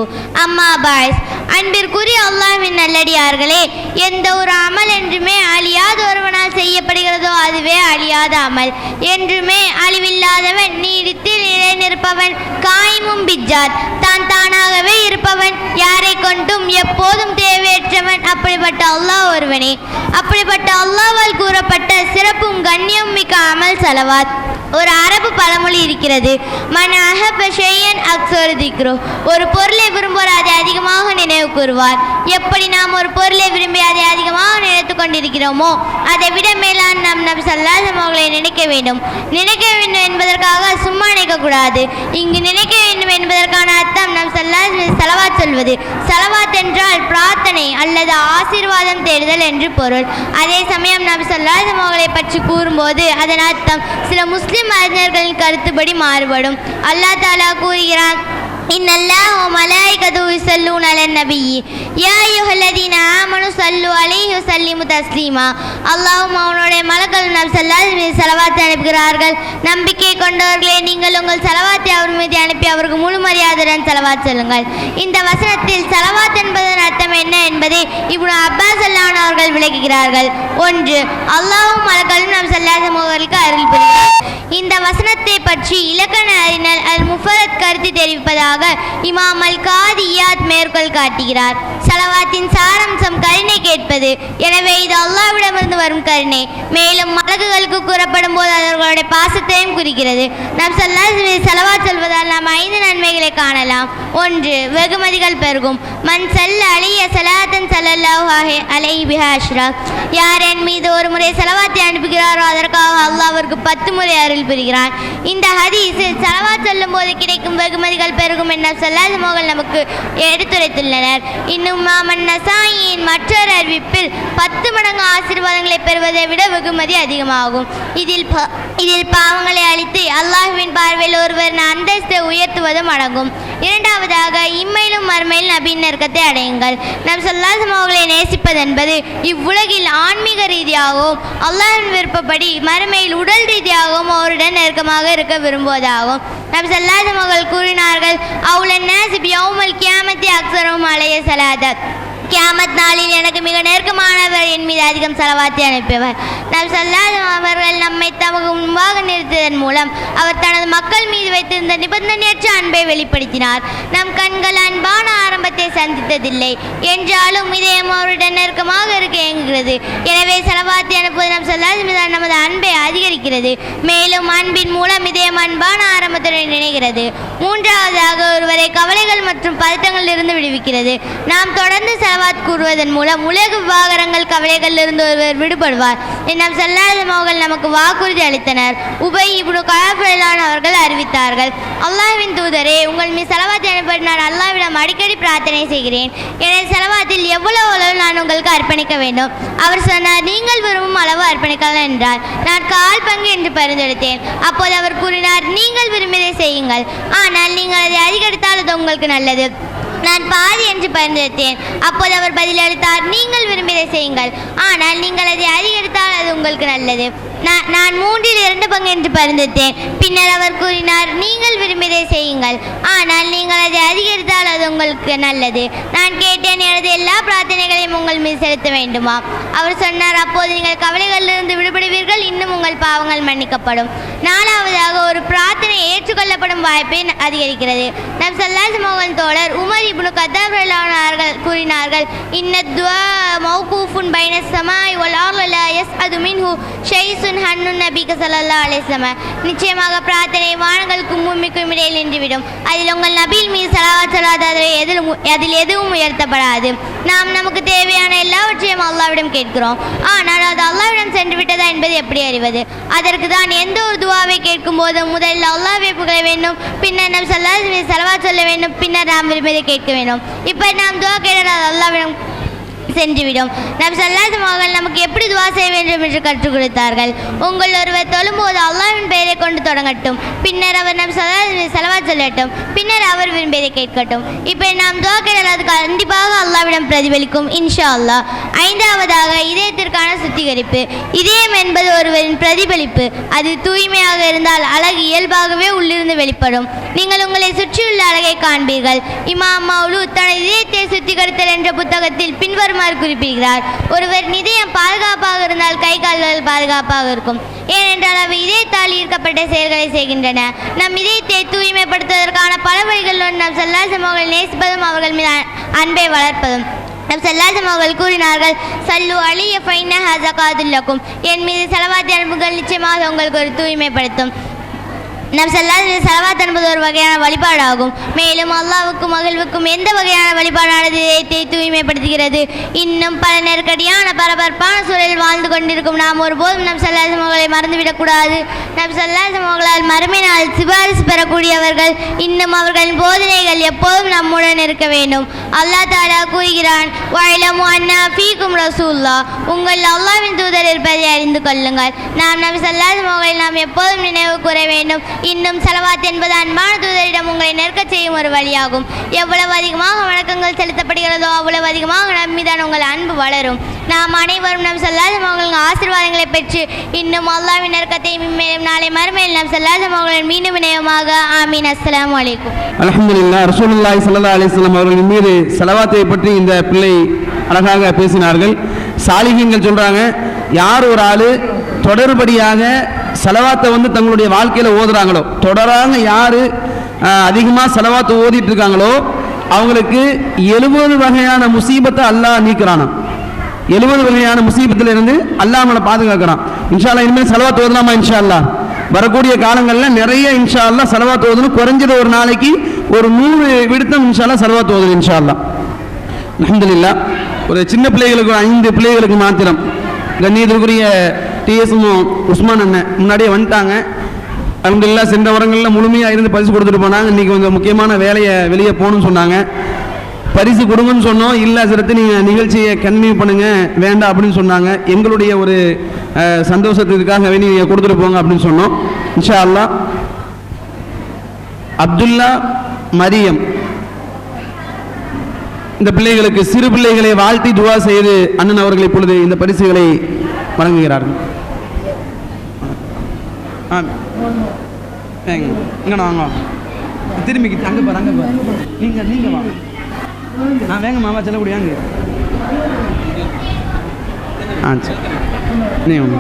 அம்மா பாய்ஸ், அன்பிற்குரிய அல்லாஹ்வின் நல்லடியார்களே, எந்த ஒரு அமல் என்றுமே அழியாத ஒருவனால் செய்யப்படுகிறதோ அதுவே அழியாத அமல். என்றுமே அழிவில்லாதவன், நீடித்து நிலைநிற்பவன், காய்மும் பிஜாத், தான் தானாகவே இருப்பவன், யாரை கொண்டும் எப்போதும் தேவையற்றவன். அப்படிப்பட்ட அல்லாஹ் ஒருவனே. அப்படிப்பட்ட அல்லாஹ்வால் கூறப்பட்ட சிறப்பும் கண்ணியம் மிக்க அமல் ஸலவாத். ஒரு அரபு பழமொழி இருக்கிறது, மன் அஹப்ப ஷையன் அக்ஸர திக்ரு. ஒரு பொருளை விரும்புவோர் அதை அதிகமாக நினைவு கூறுவார். எப்படி நாம் ஒரு பொருளை விரும்பி அதை அதிகமாக நினைத்து கொண்டிருக்கிறோமோ அதை விட மேலான நம் நபி ஸல்லல்லாஹு அலைஹி வஸல்லம் அவர்களை நினைக்க வேண்டும். நினைக்க வேண்டும் என்பதற்காக சும்மா நினைக்கக்கூடாது. இங்கு நினைக்க வேண்டும் என்பதற்கான அர்த்தம் நம் ஸல்லல்லாஹு அலைஹி வஸல்லம் ஸலவாத் சொல்வது. ஸலவாத் என்றால் பிரார்த்தனை அல்லது ஆசீர்வாதம் தேடுதல் என்று பொருள். அதே சமயம் நபி ஸல்லல்லாஹு அலைஹி வஸல்லம் அவர்களை பற்றி கூறும்போது அதன் அர்த்தம் சில முஸ்லிம் அறிஞர்களின் கருத்துப்படி மாறுபடும். அல்லாஹ் தஆலா கூறுகிறான், இன்னல்லாஹ வ மலாயிகத்துஹு யுஸல்லூன அலன் நபிய்யி யா அய்யுஹல்லதீன ஆமனு ஸல்லு அலைஹி வ ஸல்லிமு தஸ்லீமா. அல்லாஹ்வும் அவனுடைய மலக்களும் நபி ஸல்லல்லாஹு அலைஹி வஸல்லம் ஸலவாத்தை அனுப்புகிறார்கள். நம்பிக்கை கொண்டவர்களே, நீங்கள் உங்கள் ஸலவாத்தை அவர் மீது அனுப்பி அவருக்கு முழு மரியாதையுடன் ஸலவாத் சொல்லுங்கள். இந்த வசனத்தில் ஸலவாத் என்பதன் அர்த்தம் என்ன என்பதை இப்னு அப்பாஸ் ரலியல்லாஹு அவர்கள் விளக்குகிறார்கள். 1. அல்லாஹ்வும் மலக்களும் நபி ஸல்லல்லாஹு அலைஹி வஸல்லம் அவர்களுக்கு அருள் புரிகிறார். இந்த வசனத்தை பற்றி இலக்கண அறிஞர் அல் முஃபரத் கருத்து தெரிவிப்பதாக இமாம் அல் காதியாத் மேற்கோள் காட்டுகிறார். ஸலவாத்தின் சாரம்சம் கருணை கேட்பது. எனவே இது அல்லாஹ்விடமிருந்து வரும் கருணை. மேலும் மலக்குகளுக்கு கூறப்படும் போது அவர்களுடைய பாசத்தையும் குறிக்கிறது. நபி ஸல்லல்லாஹு அலைஹி வஸல்லம் ஸலவாத் சொல்வதால் நாம் 5 நன்மைகளை காணலாம். 1. வெகுமதிகள் பெருகும். மன் ஸல்ல அலைஹி ஸலாத்தன் ஸல்லல்லாஹு அலைஹி பிஹா அஷ்ரா. யார் என் மீது ஒரு முறை ஸலவாத்தை அனுப்புகிறாரோ அதற்காக அல்லாஹ்விற்கு 10 முறை அருள் புரிகிறான். இந்த ஹதீஸில் ஸலவாத் சொல்லும் போது கிடைக்கும் வெகுமதிகள் பெருகும் என ஸல்லல்லாஹு அலைஹி வஸல்லம் நமக்கு எடுத்துரைத்துள்ளனர். இன்னும் இமாம் நசாயியின் மற்றொரு அறிவிப்பில் 10 மடங்கு ஆசீர்வாதங்களை பெறுவதை விட வெகுமதி அதிகமாகும். இதில் பாவங்களை அழித்து அல்லாஹ்வின் பார்வையில் ஒருவரின் அந்தஸ்தை உயர்த்துவதும் அடங்கும். இரண்டாவதாக, இம்மையிலும் மறுமையில் நபியின் நெருக்கத்தை அடையுங்கள். நபி ஸல்லல்லாஹு அலைஹி வஸல்லம் அவர்களை நேசிப்பது என்பது இவ்வுலகில் ஆன்மீக ரீதியாகவும் அல்லாஹ்வின் விருப்பப்படி மறுமையில் உடல் ரீதியாகவும் நெருக்கமாக இருக்க விரும்புவதாகும். நபி ஸல்லல்லாஹு அலைஹி வஸல்லம் கூறினார்கள், அவுலன் நாஸி பியௌமல் கியாமத்தி அக்ஸரும் அலைஹி ஸலாத். கியாமத் நாளில் எனக்கு மிக நெருக்கமானவர் என் மீது அதிகம் ஸலவாத்தை அனுப்பியவர். நபி ஸல்லல்லாஹு அலைஹி வஸல்லம் அவர்கள் நம்மை தமக்கு முன்பாக நிறுத்தியதன் மூலம் அவர் தனது மக்கள் மீது வைத்திருந்த நிபந்தனையற்ற அன்பை வெளிப்படுத்தினார். நம் கண்கள் அன்பான ஆரம்பத்தை சந்தித்ததில்லை என்றாலும் இதயம் அவருடன் நெருக்கமாக இருக்க இயங்குகிறது. எனவே ஸலவாத்தை அனுப்புவது நம் ஸல்லல்லாஹு அலைஹி வஸல்லம் நமது அன்பை அதிகரிக்கிறது. மேலும் அன்பின் மூலம் இதயம் அன்பான ஆரம்பத்துடன் இணைகிறது. மூன்றாவதாக ஒருவரை கவலைகள் மற்றும் பதட்டங்களில் இருந்து விடுவிக்கிறது. நாம் தொடர்ந்து ஸலவாத் கூறுவதன் மூலம் உலக விவகாரங்கள் கவலைகளிலிருந்து ஒருவர் விடுபடுவார். நம் ஸல்லல்லாஹு அலைஹி வஸல்லம் நமக்கு வாக்குறுதி அளித்தனர். உபை இப்னு கஅப் அவர்கள் அறிவித்தார்கள், அல்லாஹ்வின் தூதரே, உங்கள் மீது ஸலவாத்தை அனுப்ப நான் அல்லாஹ்விடம் அடிக்கடி பிரார்த்தனை செய்கிறேன். எனது ஸலவாத்தில் எவ்வளவு அளவு நான் உங்களுக்கு அர்ப்பணிக்க வேண்டும்? அவர் சொன்னார், நீங்கள் விரும்பும் அளவு அர்ப்பணிக்கலாம் என்றார். நான் 1/4 பங்கு என்று பரிந்துரைத்தேன். அப்போது அவர் கூறினார், நீங்கள் விரும்பியதை செய்யுங்கள், ஆனால் நீங்கள் அதை அதிகரித்தால் அது உங்களுக்கு நல்லது. நான் பாதி என்று பரிந்துரைத்தேன். அப்போது அவர் பதிலளித்தார், நீங்கள் விரும்பியதை செய்யுங்கள், ஆனால் நீங்கள் அதை அதிகரித்தால் அது உங்களுக்கு நல்லது. நான் 3/2 பங்கு என்று பரிந்துரைத்தேன். பின்னர் அவர் கூறினார், நீங்கள் விரும்பியதை செய்யுங்கள், ஆனால் நீங்கள் அதை அதிகரித்தால் அது உங்களுக்கு நல்லது. நான் கேட்டேன், எனது எல்லா பிரார்த்தனைகளையும் உங்கள் மீது செலுத்த வேண்டுமா? அவர் சொன்னார், அப்போது நீங்கள் கவலைகளிலிருந்து விடுபடுவீர்கள், இன்னும் உங்கள் பாவங்கள் மன்னிக்கப்படும். 4ஆவதாக ஒரு பிரார்த்தனை ஏற்றுக்கொள்ளப்படும் வாய்ப்பை அதிகரிக்கிறது. நபி ஸல்லல்லாஹு அலைஹி வஸல்லம் தோழர் உமர் இப்னு கத்தாப் அவர்கள் கூறினார்கள், இன்னத் துஆ மௌகூஃபுன் பைன ஸமாஇ வல் அர்தி லா யஸ்அது மின்ஹு ஷைஸுன் ஹன்னு நபி ஸல்லல்லாஹு அலைஹி வஸல்லம். நிச்சயமாக பிரார்த்தனை வானங்களுக்கும் பூமிக்கும் இடையில் நின்றுவிடும். அதில் உங்கள் நபியின் மீது ஸலவாத் சொல்லாதவரை அதில் எதுவும் உயர்த்தப்படாது. நாம் நமக்கு தேவையான எல்லாவற்றையும் அல்லாஹ்விடம் கேட்கிறோம், ஆனால் அது அல்லாஹ்விடம் சென்று விட்டதா என்பது எப்படி அறிவது? அதற்கு தான் எந்த ஒரு துவாவை கேட்கும் போது முதலில் அல்லாஹ்வை புகழ வேண்டும், பின்னர் நபி ஸல்லல்லாஹு அலைஹி வஸல்லம் ஸலவாத் சொல்ல வேண்டும், பின்னர் நாம் விரும்பியதை கேட்க வேண்டும். இப்படி நாம் துவா கேட்டால் அல்லாஹ்விடம் சென்றுவிடும். நபி ஸல்லல்லாஹு அலைஹி வஸல்லம் நமக்கு எப்படி துவா செய்ய வேண்டும் என்று கற்றுக் கொடுத்தார்கள். உங்கள் ஒருவர் தொழும்போது அல்லாஹ்வின் பெயரை கொண்டு தொடங்கட்டும், பின்னர் அவர் நபி ஸல்லல்லாஹு அலைஹி வஸல்லம் ஸலவாத் சொல்லட்டும், பின்னர் அவர் விரும்பியதை கேட்கட்டும். இப்படி நாம் துவா கேட்டால் அது கண்டிப்பாக அல்லாஹ்விடம் பிரதிபலிக்கும் இன்ஷா அல்லாஹ். 5ஆவதாக இதயத்திற்கான சுத்திகரிப்பு. இதயம் என்பது ஒருவரின் பிரதிபலிப்பு. அது தூய்மையாக இருந்தால் அழகு இயல்பாகவே உள்ளிருந்து வெளிப்படும். நீங்கள் உங்களை சுற்றியுள்ள அழகை காண்பீர்கள். இமாம் மௌலூத் தனது இதயத்தை சுத்திகரித்தல் என்ற புத்தகத்தில் பின்வரும் குறிப்பிடுகிறார், ஒருவர் இதயம் பாதுகாப்பாக இருந்தால் கை கால்கள் பாதுகாப்பாக இருக்கும். ஏனென்றால் அவை இதயத்தால் ஈர்க்கப்பட்ட செயல்களை செய்கின்றன. நம் இதயத்தை தூய்மைப்படுத்துவதற்கான பல வழிகள் நம் ஸல்லல்லாஹு அலைஹி வஸல்லம் நேசிப்பதும் அவர்கள் மீது அன்பை வளர்ப்பதும். நபி ஸல்லல்லாஹு அலைஹி வஸல்லம் கூறினார்கள், சல்லு அலைய ஃபைன்னஹா ஸகாத்துல் லக்கும். என் மீது ஸலவாத் அனுப்புங்கள், நிச்சயமாக உங்களுக்கு ஒரு தூய்மைப்படுத்தும். நபி ஸல்லல்லாஹு அலைஹி வஸல்லம் ஸலவாத் என்பது ஒரு வகையான வழிபாடாகும். மேலும் அல்லாஹ்வுக்கும் மகிழ்வுக்கும் எந்த வகையான வழிபாடானது இதயத்தை தூய்மைப்படுத்துகிறது. இன்னும் பல நெருக்கடியான பரபரப்பான சூழலில் வாழ்ந்து கொண்டிருக்கும் நாம் ஒருபோதும் நபி ஸல்லல்லாஹு அலைஹி வஸல்லம் மறந்துவிடக்கூடாது. நபி ஸல்லல்லாஹு அலைஹி வஸல்லம் மறுமை நாள் சிபாரிசு பெறக்கூடியவர்கள். இன்னும் அவர்களின் போதனைகள் எப்போதும் நம்முடன் இருக்க வேண்டும். அல்லாஹ் தஆலா கூறுகிறான், வஅலமு அன்னா ஃபீக்கும் ரசூலுல்லாஹ். உங்கள் அல்லாஹ்வின் தூதர் இருப்பதை அறிந்து கொள்ளுங்கள். நாம் நபி ஸல்லல்லாஹு அலைஹி வஸல்லம் நாம் எப்போதும் நினைவு கூற வேண்டும். இன்னும் ஸலவாத் என்பது அன்பான தூதரிடம் உங்களை நெருக்கச் செய்யும் ஒரு வழியாகும். எவ்வளவு அதிகமாக வணக்கங்கள் செலுத்தப்படுகிறதோ அவ்வளவு அதிகமாக நம் மீதான உங்கள் அன்பு வளரும். நாம் அனைவரும் நம் ஸல்லல்லாஹு அலைஹி வஸல்லம் ஆசீர்வாதங்களை பெற்று இன்னும் அல்லாஹ்வின் நெருக்கத்தை மேலும் நாளை மறுமையில் நம் ஸல்லல்லாஹு அலைஹி வஸல்லம் மீண்டும் இணையமாக. ஆமீன். அஸ்ஸலாமு அலைக்கும். அல்ஹம்துலில்லாஹ். ரசூலுல்லாஹி ஸல்லல்லாஹு அலைஹி வஸல்லம் அவர்களின் மீது ஸலவாத்தை பற்றி இந்த பிள்ளை அழகாக பேசினார்கள். சாலிஹீன்கள் சொல்றாங்க, யார் ஒரு ஆளு தொடர்படியாக ஸலவாத்தை தங்களுடைய வாழ்க்கையில் ஓதுறாங்களோ, தொடராக யார் அதிகமாக ஸலவாத்தை ஓதிட்டு இருக்காங்களோ அவங்களுக்கு 70 வகையான முசீபத்தை அல்லாஹ் நீக்கிறானா. 70 வகையான முசீபத்தில் இருந்து அல்லாஹ் நம்மளை பாதுகாக்கிறான். இன்ஷா அல்லாஹ் இனிமேல் ஸலவாத் ஓதலாமா? இன்ஷா அல்லாஹ் வரக்கூடிய காலங்களில் நிறைய இன்ஷா அல்லாஹ் ஸலவாத் ஓதணும். குறைஞ்சது ஒரு நாளைக்கு ஒரு 100 விடுத்தம் இன்ஷா அல்லாஹ் ஸலவாத் ஓதணும் இன்ஷா அல்லாஹ். அல்ஹம்துலில்லாஹ். ஒரு சின்ன பிள்ளைகளுக்கு 5 பிள்ளைகளுக்கு மாத்திரம் கண்ணியத்திற்குரிய டிஎஸ்எம் உஸ்மான் அண்ணன் முன்னாடியே வந்துட்டாங்க. அல்ஹம்துலில்லாஹ். சென்ற வாரங்களில் முழுமையாக இருந்து பரிசு கொடுத்துட்டு போனாங்க. இன்றைக்கி கொஞ்சம் முக்கியமான வேலையை வெளியே போகணும்னு சொன்னாங்க. பரிசு கொடுங்கன்னு சொன்னோம். இல்லை சிறத்து நீங்கள் நிகழ்ச்சியை கன்டினியூ பண்ணுங்கள், வேண்டாம் அப்படின்னு சொன்னாங்க. எங்களுடைய ஒரு சந்தோஷத்துக்காக நீங்கள் கொடுத்துட்டு போங்க அப்படின்னு சொன்னோம். இன்ஷா அல்லாஹ். அப்துல்லா மரியம் இந்த பிள்ளைகளுக்கு சிறு பிள்ளைகளை வாழ்த்தி துவா செய்து அண்ணன் அவர்கள் இப்பொழுது இந்த பரிசுகளை வழங்குகிறார்கள். இங்கே வாங்க திரும்பி அங்கே பாரு நீங்கள் வாங்க நான் வேங்க மாமா செல்லக்கூடியாங்க சரி நீங்கள்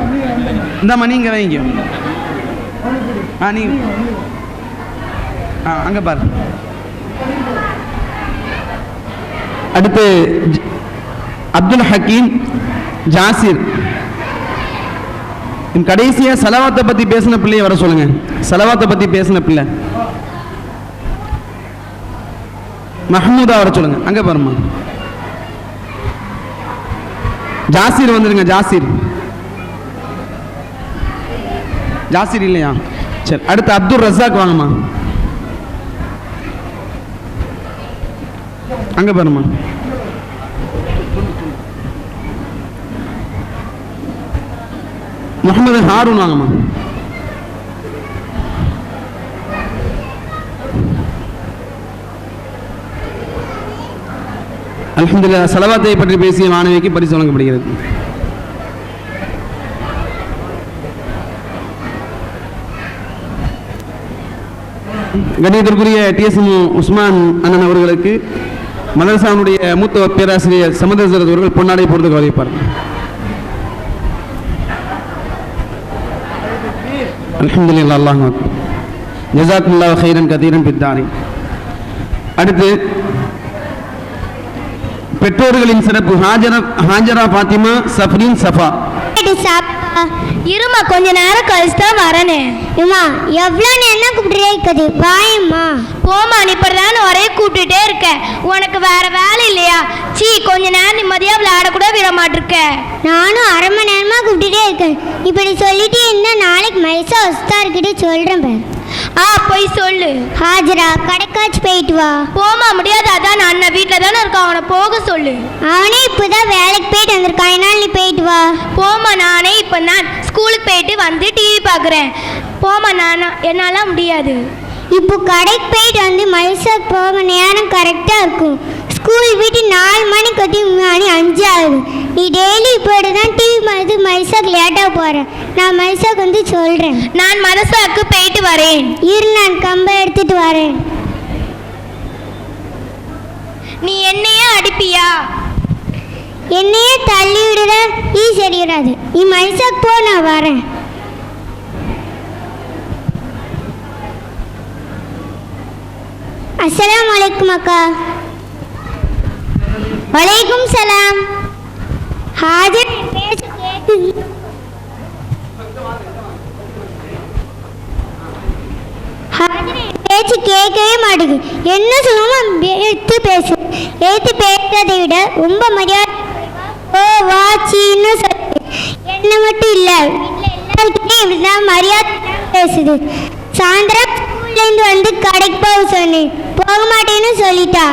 இந்தாம்மா நீங்கள் வைங்க நீங்கள் அங்கே பாரு. அடுத்து அப்துல் ஹக்கீம் ஜாசிர். கடைசியா சலவாத்தை பத்தி பேசின பிள்ளைய வர சொல்லுங்க. சலவாத்தை பத்தி பேசின பிள்ளை மஹமூதா வர சொல்லுங்க. அங்க பாருமா ஜாசிர் வந்துருங்க. ஜாசிர் இல்லையா? சரி, அடுத்து அப்துல் ரஸாக் வாங்கம்மா. அங்க பாருமா. முகமது ஹாரூன் வாங்கம்மா. அல்ஹம்துலில்லாஹ். ஸலவாத்தை பற்றி பேசிய மாணவிக்கு பரிசு வழங்கப்படுகிறது. கணிதத்திற்குரிய டிஎஸ்எம் உஸ்மான் அண்ணன் அவர்களுக்கு மதரசாவுடைய மூத்த பேராசிரியர் சமதசரத் அவர்கள் பொன்னாடை பொறுத்து கவனிப்பார். அல்ஹம்துலில்லாஹ். அல்லாஹ் அக்பர். ஜஸாக்குமுல்லாஹு கைரன் கதீரன் பித்தாரி. அடுத்து பெற்றோர்களின் சிறப்பு ஹாஜரா பாத்திமா சஃப்ரின் சஃபா. இருமா, கொஞ்ச நேரம் கழிச்சு தான் வரனே. இம்மா எவ்வளோ நேரம் கூப்பிட்டுட்டே இருக்குது, வாயம்மா. போமா, நீ இப்படிதான் ஒரே கூப்பிட்டுட்டே இருக்க. உனக்கு வேற வேலை இல்லையா? கொஞ்ச நேரம் நிம்மதியா விளையாட கூட விட மாட்டிருக்க. நானும் அரை மணி நேரமா கூப்பிட்டுட்டே இருக்கேன். இப்படி சொல்லிட்டு என்ன, நாளைக்கு மைசா உஸ்தார்கிட்ட சொல்றேன் பாரு. போய் சொல்லு. ஹாஜரா கடைக்காச்சு போயிட்டு வா. போமா, முடியாது. அதான் அண்ணன் வீட்டில் தானே இருக்கான், அவனை போக சொல்லு. அவனே இப்போதான் வேலைக்கு போயிட்டு வந்திருக்கான், என்னால் நீ போயிட்டு வா. போமா, நானே இப்போ நான் ஸ்கூலுக்கு போயிட்டு வந்து டிவி பார்க்குறேன். போமா, என்னால் முடியாது. இப்போ கடைக்கு போயிட்டு வந்து மைசூர் போக நேரம் கரெக்டாக இருக்கும். ஸ்கூல் விட்டு 4 மணி கட்டி மணி 5 ஆகுது. நீ டெய்லி இப்படி தான் டிவி பார்த்து மைசூருக்கு லேட்டாக போகிறேன். நான் மைசூருக்கு வந்து சொல்கிறேன். நான் மதரசாவுக்கு போயிட்டு வரேன். நான் கம்பை எடுத்துட்டு வரேன். நீ என்னையே அடிப்பியா? என்னையே தள்ளி விடுற, சரி வராது. நீ மைசூருக்கு போ, நான் வரேன். அஸ்ஸலாமு அலைக்கும் அக்கா. வலைக்கும் சலாம். ஹாஜர் பேச்சு கேட்கவே மாட்டேங்குது. என்ன சொல்லுவோம் எடுத்து பேசு. எடுத்து பேசுறதை விட ரொம்ப மரியாதை வாச்சின்னு சொல்லு. என்ன மட்டும் இல்லை, எல்லாருக்கிட்டையும் இப்படிதான் மரியாதை பேசுது. சாயந்தரம் ஸ்கூல்லேருந்து வந்து கடைக்கு போக சொன்னேன், போக மாட்டேன்னு சொல்லிட்டா.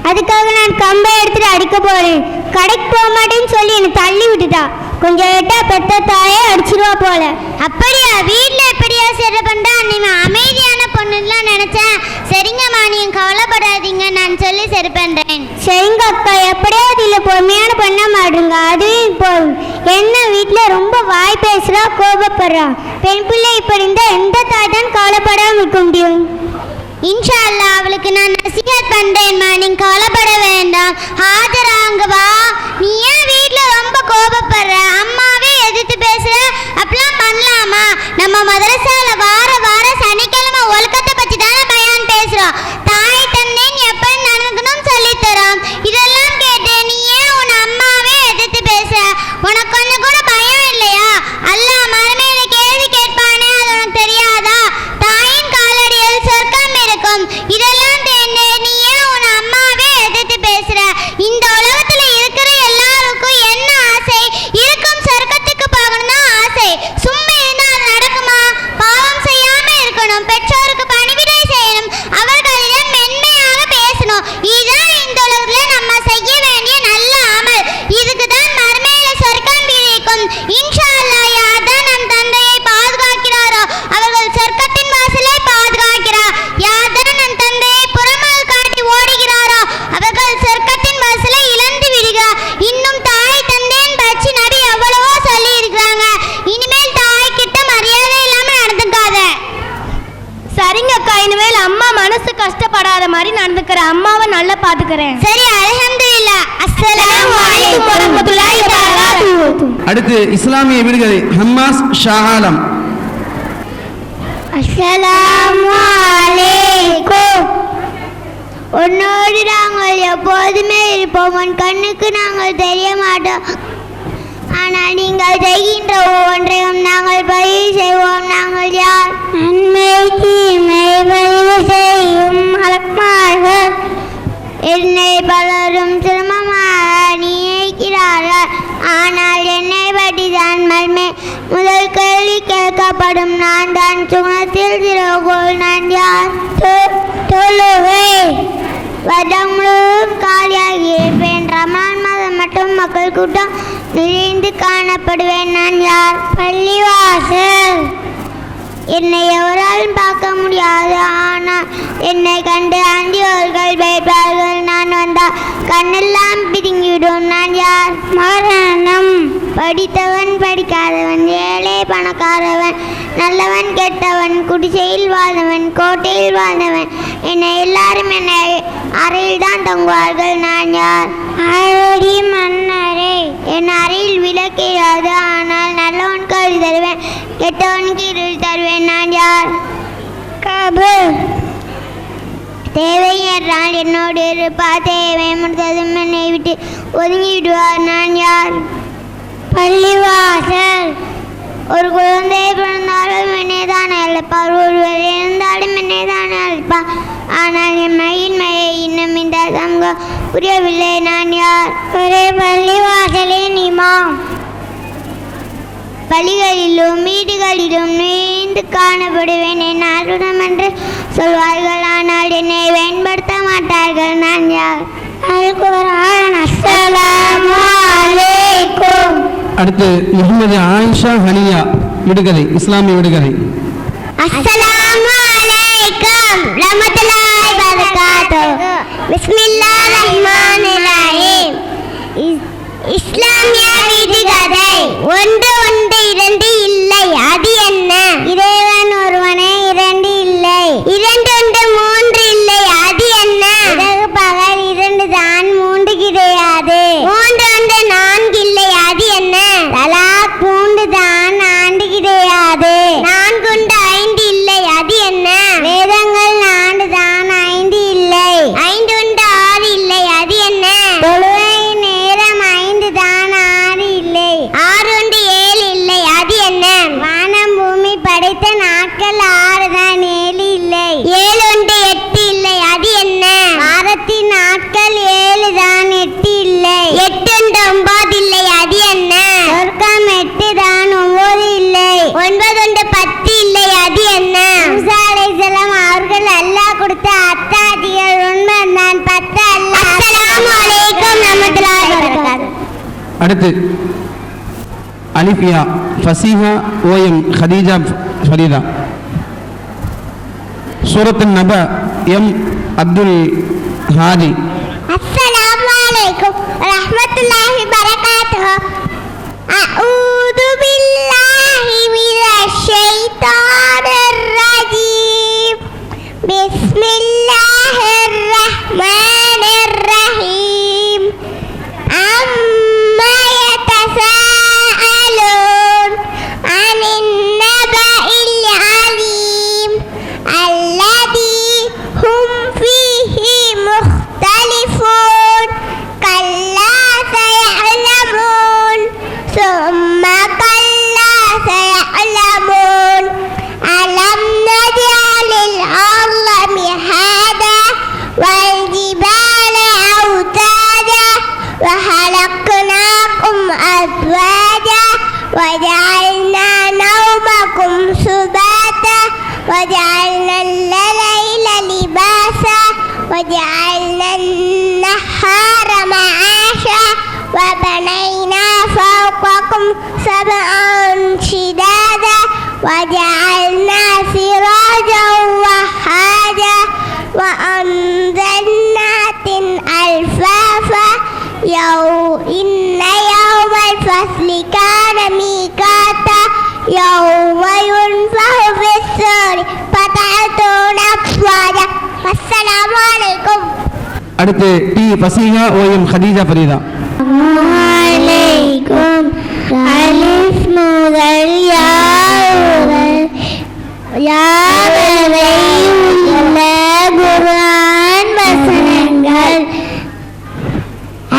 அதுக்காக நான் கம்பை எடுத்துட்டு அடிக்க போறேன். கடைக்கு போக மாட்டேன்னு சொல்லி என்னை தள்ளி விட்டுட்டா. கொஞ்சம் விட்டா பெத்த தாயே அடிச்சிருவா போல. அப்படியா? வீட்டில் எப்படியா சரி பண்ணுறா? நீ அமைதியான பொண்ணுலாம் நினைச்சேன். சரிங்கம்மா, நீங்க கவலைப்படாதீங்க, நான் சொல்லி சரி பண்றேன். சரிங்க அக்கா, எப்படியாவது இல்லை பொறுமையான பண்ண மாட்டுங்க. அதுவும் போதும். என்ன வீட்டில் ரொம்ப வாய் பேசுறா, கோபப்படுறா. பெண் பிள்ளை இப்படி இருந்தால் எந்த தாய் தான் கவலைப்படாமல் இருக்க முடியும்? இன்ஷா அல்லாஹ் அவளுக்கு நான் நசிஹத் பண்றேன்மா, நீங்க கவலைப்பட வேண்டாம். ஹாஜரா அங்க வா. நீ ஏன் வீட்ல ரொம்ப கோபப்படுற? அம்மாவே எதிர்த்து பேசுற? அப்படிலாம் பண்ணலாமா? நம்ம மதரசால வார சனிக்கிழமை ஒழுக்கத்தை பத்தி தானே பயான் பேசுறோம். தாய் தந்தைன்னு எப்படி நடக்கணும்னு சொல்லித்தரோம். இதெல்லாம் கேட்டு நீ ஏன் உன் அம்மாவே எதிர்த்து பேசுற? உனக்கு கொஞ்சம் கூட பயம் இல்லையா? அல்லாஹ் மறுமையில கேள்வி கேட்பானே, அது உனக்கு தெரியாதா? தாயின் காலடியில் சொர்க்கம் இருக்கும். இதெல்லாம் தெரிந்து நீ ஏன் உன் அம்மாவே எதிர்த்து பேசுற? இந்த உலகத்துல இருக்கிற எல்லாருக்கும் என்ன ஆசை இருக்கும்? சொர்க்கத்துக்கு போகணும் தான் ஆசை. சும்மா இருந்தா அது நடக்குமா? மாதிரி நடந்துக்கிற அம்மாவை நல்லா பாத்துக்கிறேன். சரி, அல்ஹம்துலில்லாஹ். அஸ்ஸலாமு அலைக்கும் வரஹ்மத்துல்லாஹி வபரகாத்துஹு. அடுத்து இஸ்லாமிய வீடுகளை ஹம்மாஸ் ஷாஹாலம். அஸ்ஸலாமு அலைக்கும். உன்னோடு நாங்கள் எப்போதுமே இருப்போம். உன் கண்ணுக்கு நாங்கள் தெரிய மாட்டோம். ஆனால் நீங்கள் செய்கின்ற ஒவ்வொன்றையும் நாங்கள் பதிவு செய்வோம். நாங்கள் யார்? நன்மை தீமை பதிவு செய்யும் மலக்குமார்கள். என்னை பலரும் சிரமமாக நினைக்கிறார்கள். ஆனால் என்னை பற்றி தான் முதல் கேள்வி கேட்கப்படும். நான் தான் சுகத்தில் திறவுகோள். நான் யார்? தொழுகை. வருடம் முழுவதும் காலியாகி இருப்பேன். ரமலான் மாதம் மட்டும் மக்கள் கூட்டம் நிறைந்து காணப்படுவேன். நான் யார்? பள்ளிவாசல். என்னை எவராலும் பார்க்க முடியாது. ஆனால் என்னை கண்டு அண்டியவர்கள் பயப்பார்கள். நான் வந்தால் கண்ணெல்லாம் பிடுங்கிவிடும். நான் யார்? மரணம். படித்தவன் படிக்காதவன், ஏழை பணக்காரவன், நல்லவன் கெட்டவன், குடிசையில் வாழ்ந்தவன், கோட்டையில் வாழ்ந்தவன், என்னை எல்லாரும் என்னை அறையில் தான் தங்குவார்கள். நான் யார்? அழகி மன்னரே. என் அறையில் விளக்கிறாது. ஆனால் நல்லவனுக்கு அருள் தருவேன், கெட்டவனுக்கு இருள் தருவேன். நான் யார்? கபர். தேவை என்றால் என்னோடு இருப்பா. தேவை முடிந்ததும் என்னை விட்டு ஒதுங்கி விடுவார். நான் யார்? பள்ளிவாசல். ஒரு குழந்தை பிறந்தாலும் என்னை தான் அழைப்பார். ஒருவர் இருந்தாலும் என்னை தான் அழைப்பார். ஆனால் என் மகிழ்மையை இன்னும் இந்த சமூகம் புரியவில்லை. நான் யார்? ஒரே பள்ளிவாசலின் இமாம். பள்ளிகளிலும் வீடுகளிலும் நீண்டு காணப்படுவேன். என் அருணம் என்று சொல்வார்கள். ஆனால் என்னை பயன்படுத்த மாட்டார்கள். நான் யார்? அல்-குர்ஆன். அஸ்ஸலாமு அலைக்கும். அடுத்து முகமது ஆயிஷா ஹனியா விடுகதை, இஸ்லாமிய விடுகதை. அஸ்ஸலாமு அலைக்கும் ரஹ்மத்துல்லாஹி வபரகாத்துஹு. பிஸ்மில்லாஹிர் ரஹ்மானிர் ரஹீம். இஸ்லாமிய விடுகதை. ஒன்று உண்டு, இரண்டு இல்லை. அது என்ன? இறைவன் ஒருவனே, இரண்டு இல்லை. இரண்டு உண்டு, மூன்று இல்லை. அது என்ன? இரவு பகல் இரண்டு தான், மூன்று கிடையாது. மூன்று உண்டு, நான்கு இல்லை. அது என்ன? தலாக் மூன்று தான், நான்கு கிடையாது. நான்கு உண்டு, ஐந்து இல்லை. அது என்ன? வேதங்கள் நான்கு தான், ஐந்து இல்லை. ஐந்து உண்டு, ஆறு இல்லை. அது என்ன? தொழுகை நேரம் ஐந்து தான், ஆறு இல்லை. ஆறு உண்டு, ஏழு இல்லை. அது என்ன? வானம் பூமி படைத்த நாட்கள் ஆறு தான், ஏழு இல்லை. ஏழு உண்டு, எட்டு இல்லை. அது என்ன? வாரத்தின் நாட்கள் ஏழு தான், எட்டு இல்லை. எட்டு உண்டு, ஒன்பது இல்லை. அது என்ன? சொர்க்கம் எட்டு தான், ஒன்பது இல்லை. ஒன்பது உண்டு, பத்து இல்லை. அது என்ன? மூசா அலைஹிஸ்ஸலாம் அவர்கள் அல்லாஹ் கொடுத்த அத்தாட்சிகள் ஒன்பது தான், பத்து அல்ல. அஸ்ஸலாமு அலைக்கும் வரஹ்மத்துல்லாஹி வபரகாத்துஹு. அடுத்து அலிஃபியா ஃபசீஹா ஓஎம் ஹதீஜா ஃபரீதா. சூரத்துன் நப எம் அப்துல் ஹாதி. அஸ்ஸலாமு அலைக்கும் வரஹ்மத்துல்லாஹி வபரகாத்துஹு. அஊது பில்லாஹி மினஷ் ஷைத்தானிர் ரஜீம். பிஸ்மில்லாஹிர் ரஹ்மானிர் ரஹீம். அம்மா யதசாஅலூன் அனின் நபஇல் அலீம் அல்லதீ ஹும் ஃபீஹி முக்தலிஃபூன். கல்லா சயஅலமூன் சும்ம கல்லா சயஅலமூன். அலம் நஜஅலில் அர்த மிஹாதா வல் ஜிபால அவ்தாதா وخلقناكم أزواجا وجعلنا نومكم سباتا وجعلنا الليل لباسا وجعلنا النهار معاشا وبنينا فوقكم سبعا شدادا وجعلنا سراجا وهاجا وأنزلنا ألفافا إن يوم الفصل كان ميقاتا يوم ينفخ في الصور فتأتون أفواجا. والسلام عليكم. அடுத்து டி ஃபசீஹா ஓஎம் ஹதீஜா ஃபரீதா. அலைக்கும் அலிஃப் முதல் யாவரை உள்ள குர்ஆன் வசனங்கள்.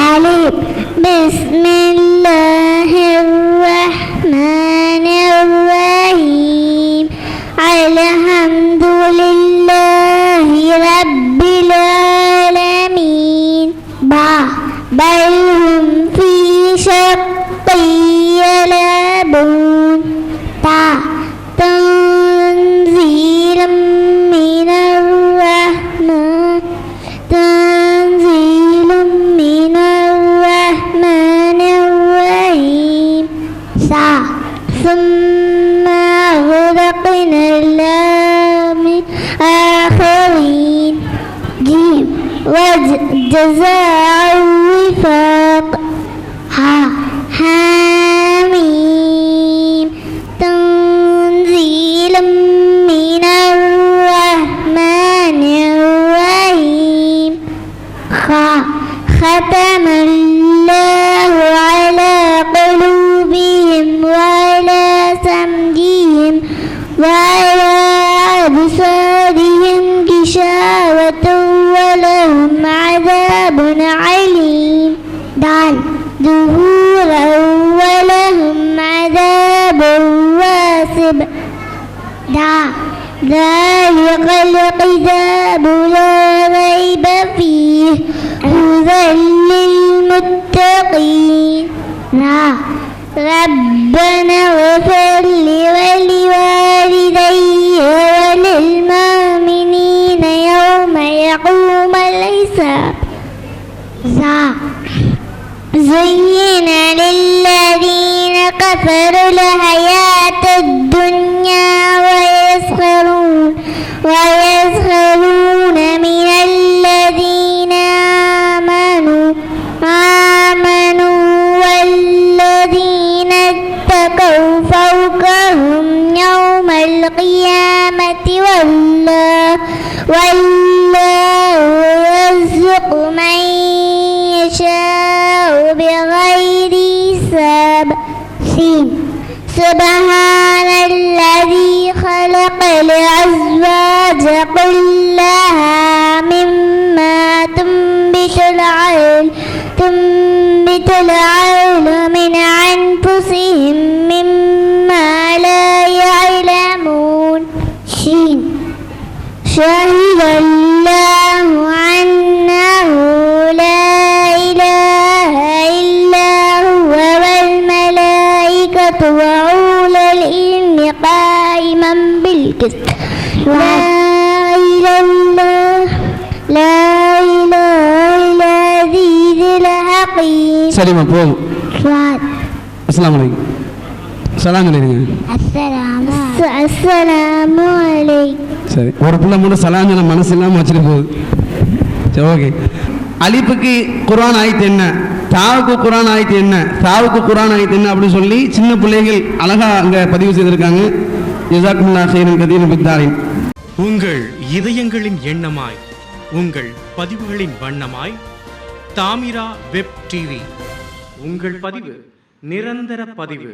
அலிஃப் பிஸ்மில்லாஹிர் ரஹ்மானிர் ரஹீம் அல்ஹம்துலில்லாஹி ரப்பில் ஆலமீன். பா பல் ஹும் ஃபீ ஷக்kin يلعبون. தா தன்சீலம் மினர் ரஹ்மான் தன்சீலம் மினர் ரஹ்மானிர் ரஹீம். சா ثم أغرقنا الآخرين. جيم وجزاء الوفاق. ها حاميم تنزيل من الرحمن الرحيم. خا ختم الله على قلوبهم وعلى سمعهم وعلى أبصارهم غشاوة ولهم عذاب عليم. دال ظهورا ولهم عذاب واسب. دا ذلك الكتاب لا ريب فيه هدى للمتقين. ربنا اغفر لي ولوالدي وللمؤمنين يوم يقوم الحساب. زين للذين كفروا الحياة الدنيا ويسخرون من الذين آمنوا والذين اتقوا فوقهم يوم القيامة والله يرزق من يشاء بغير حساب. سبحان الذي خلق الأزواج كلها مما تنبت الأرض من أنفسهم مما لا يعلمون. شهد الله أنه لا إله إلا هو والملائكة وأولو العلم قائما بالقسط. لا إله إلا العزيز الحكيم. சரிம்மா போதும். அஸ்ஸலாமு அலைக்கும். சலாம் சொல்லிடுங்க. அஸ்ஸலாமு அலைக்கும். சரி, ஒரு பிள்ளை மட்டும் சலாம் சொல்ல மனசு இல்லாமல் வச்சுட்டு போகுது. சரி, ஓகே. அலிப்புக்கு குர்ஆன் ஆயத்து என்ன, தாவுக்கு குர்ஆன் ஆயத்து என்ன, தாவுக்கு குர்ஆன் ஆயத்து என்ன அப்படின்னு சொல்லி சின்ன பிள்ளைகள் அழகா அங்கே பதிவு செய்திருக்காங்க. ஜஸாக்குமுல்லாஹ் கைரன் கதீரன் பித்தாரின். உங்கள் இதயங்களின் எண்ணமாய், உங்கள் பதிவுகளின் வண்ணமாய் தாமிரா வெப் டிவி. உங்கள் பதிவு நிரந்தர பதிவு.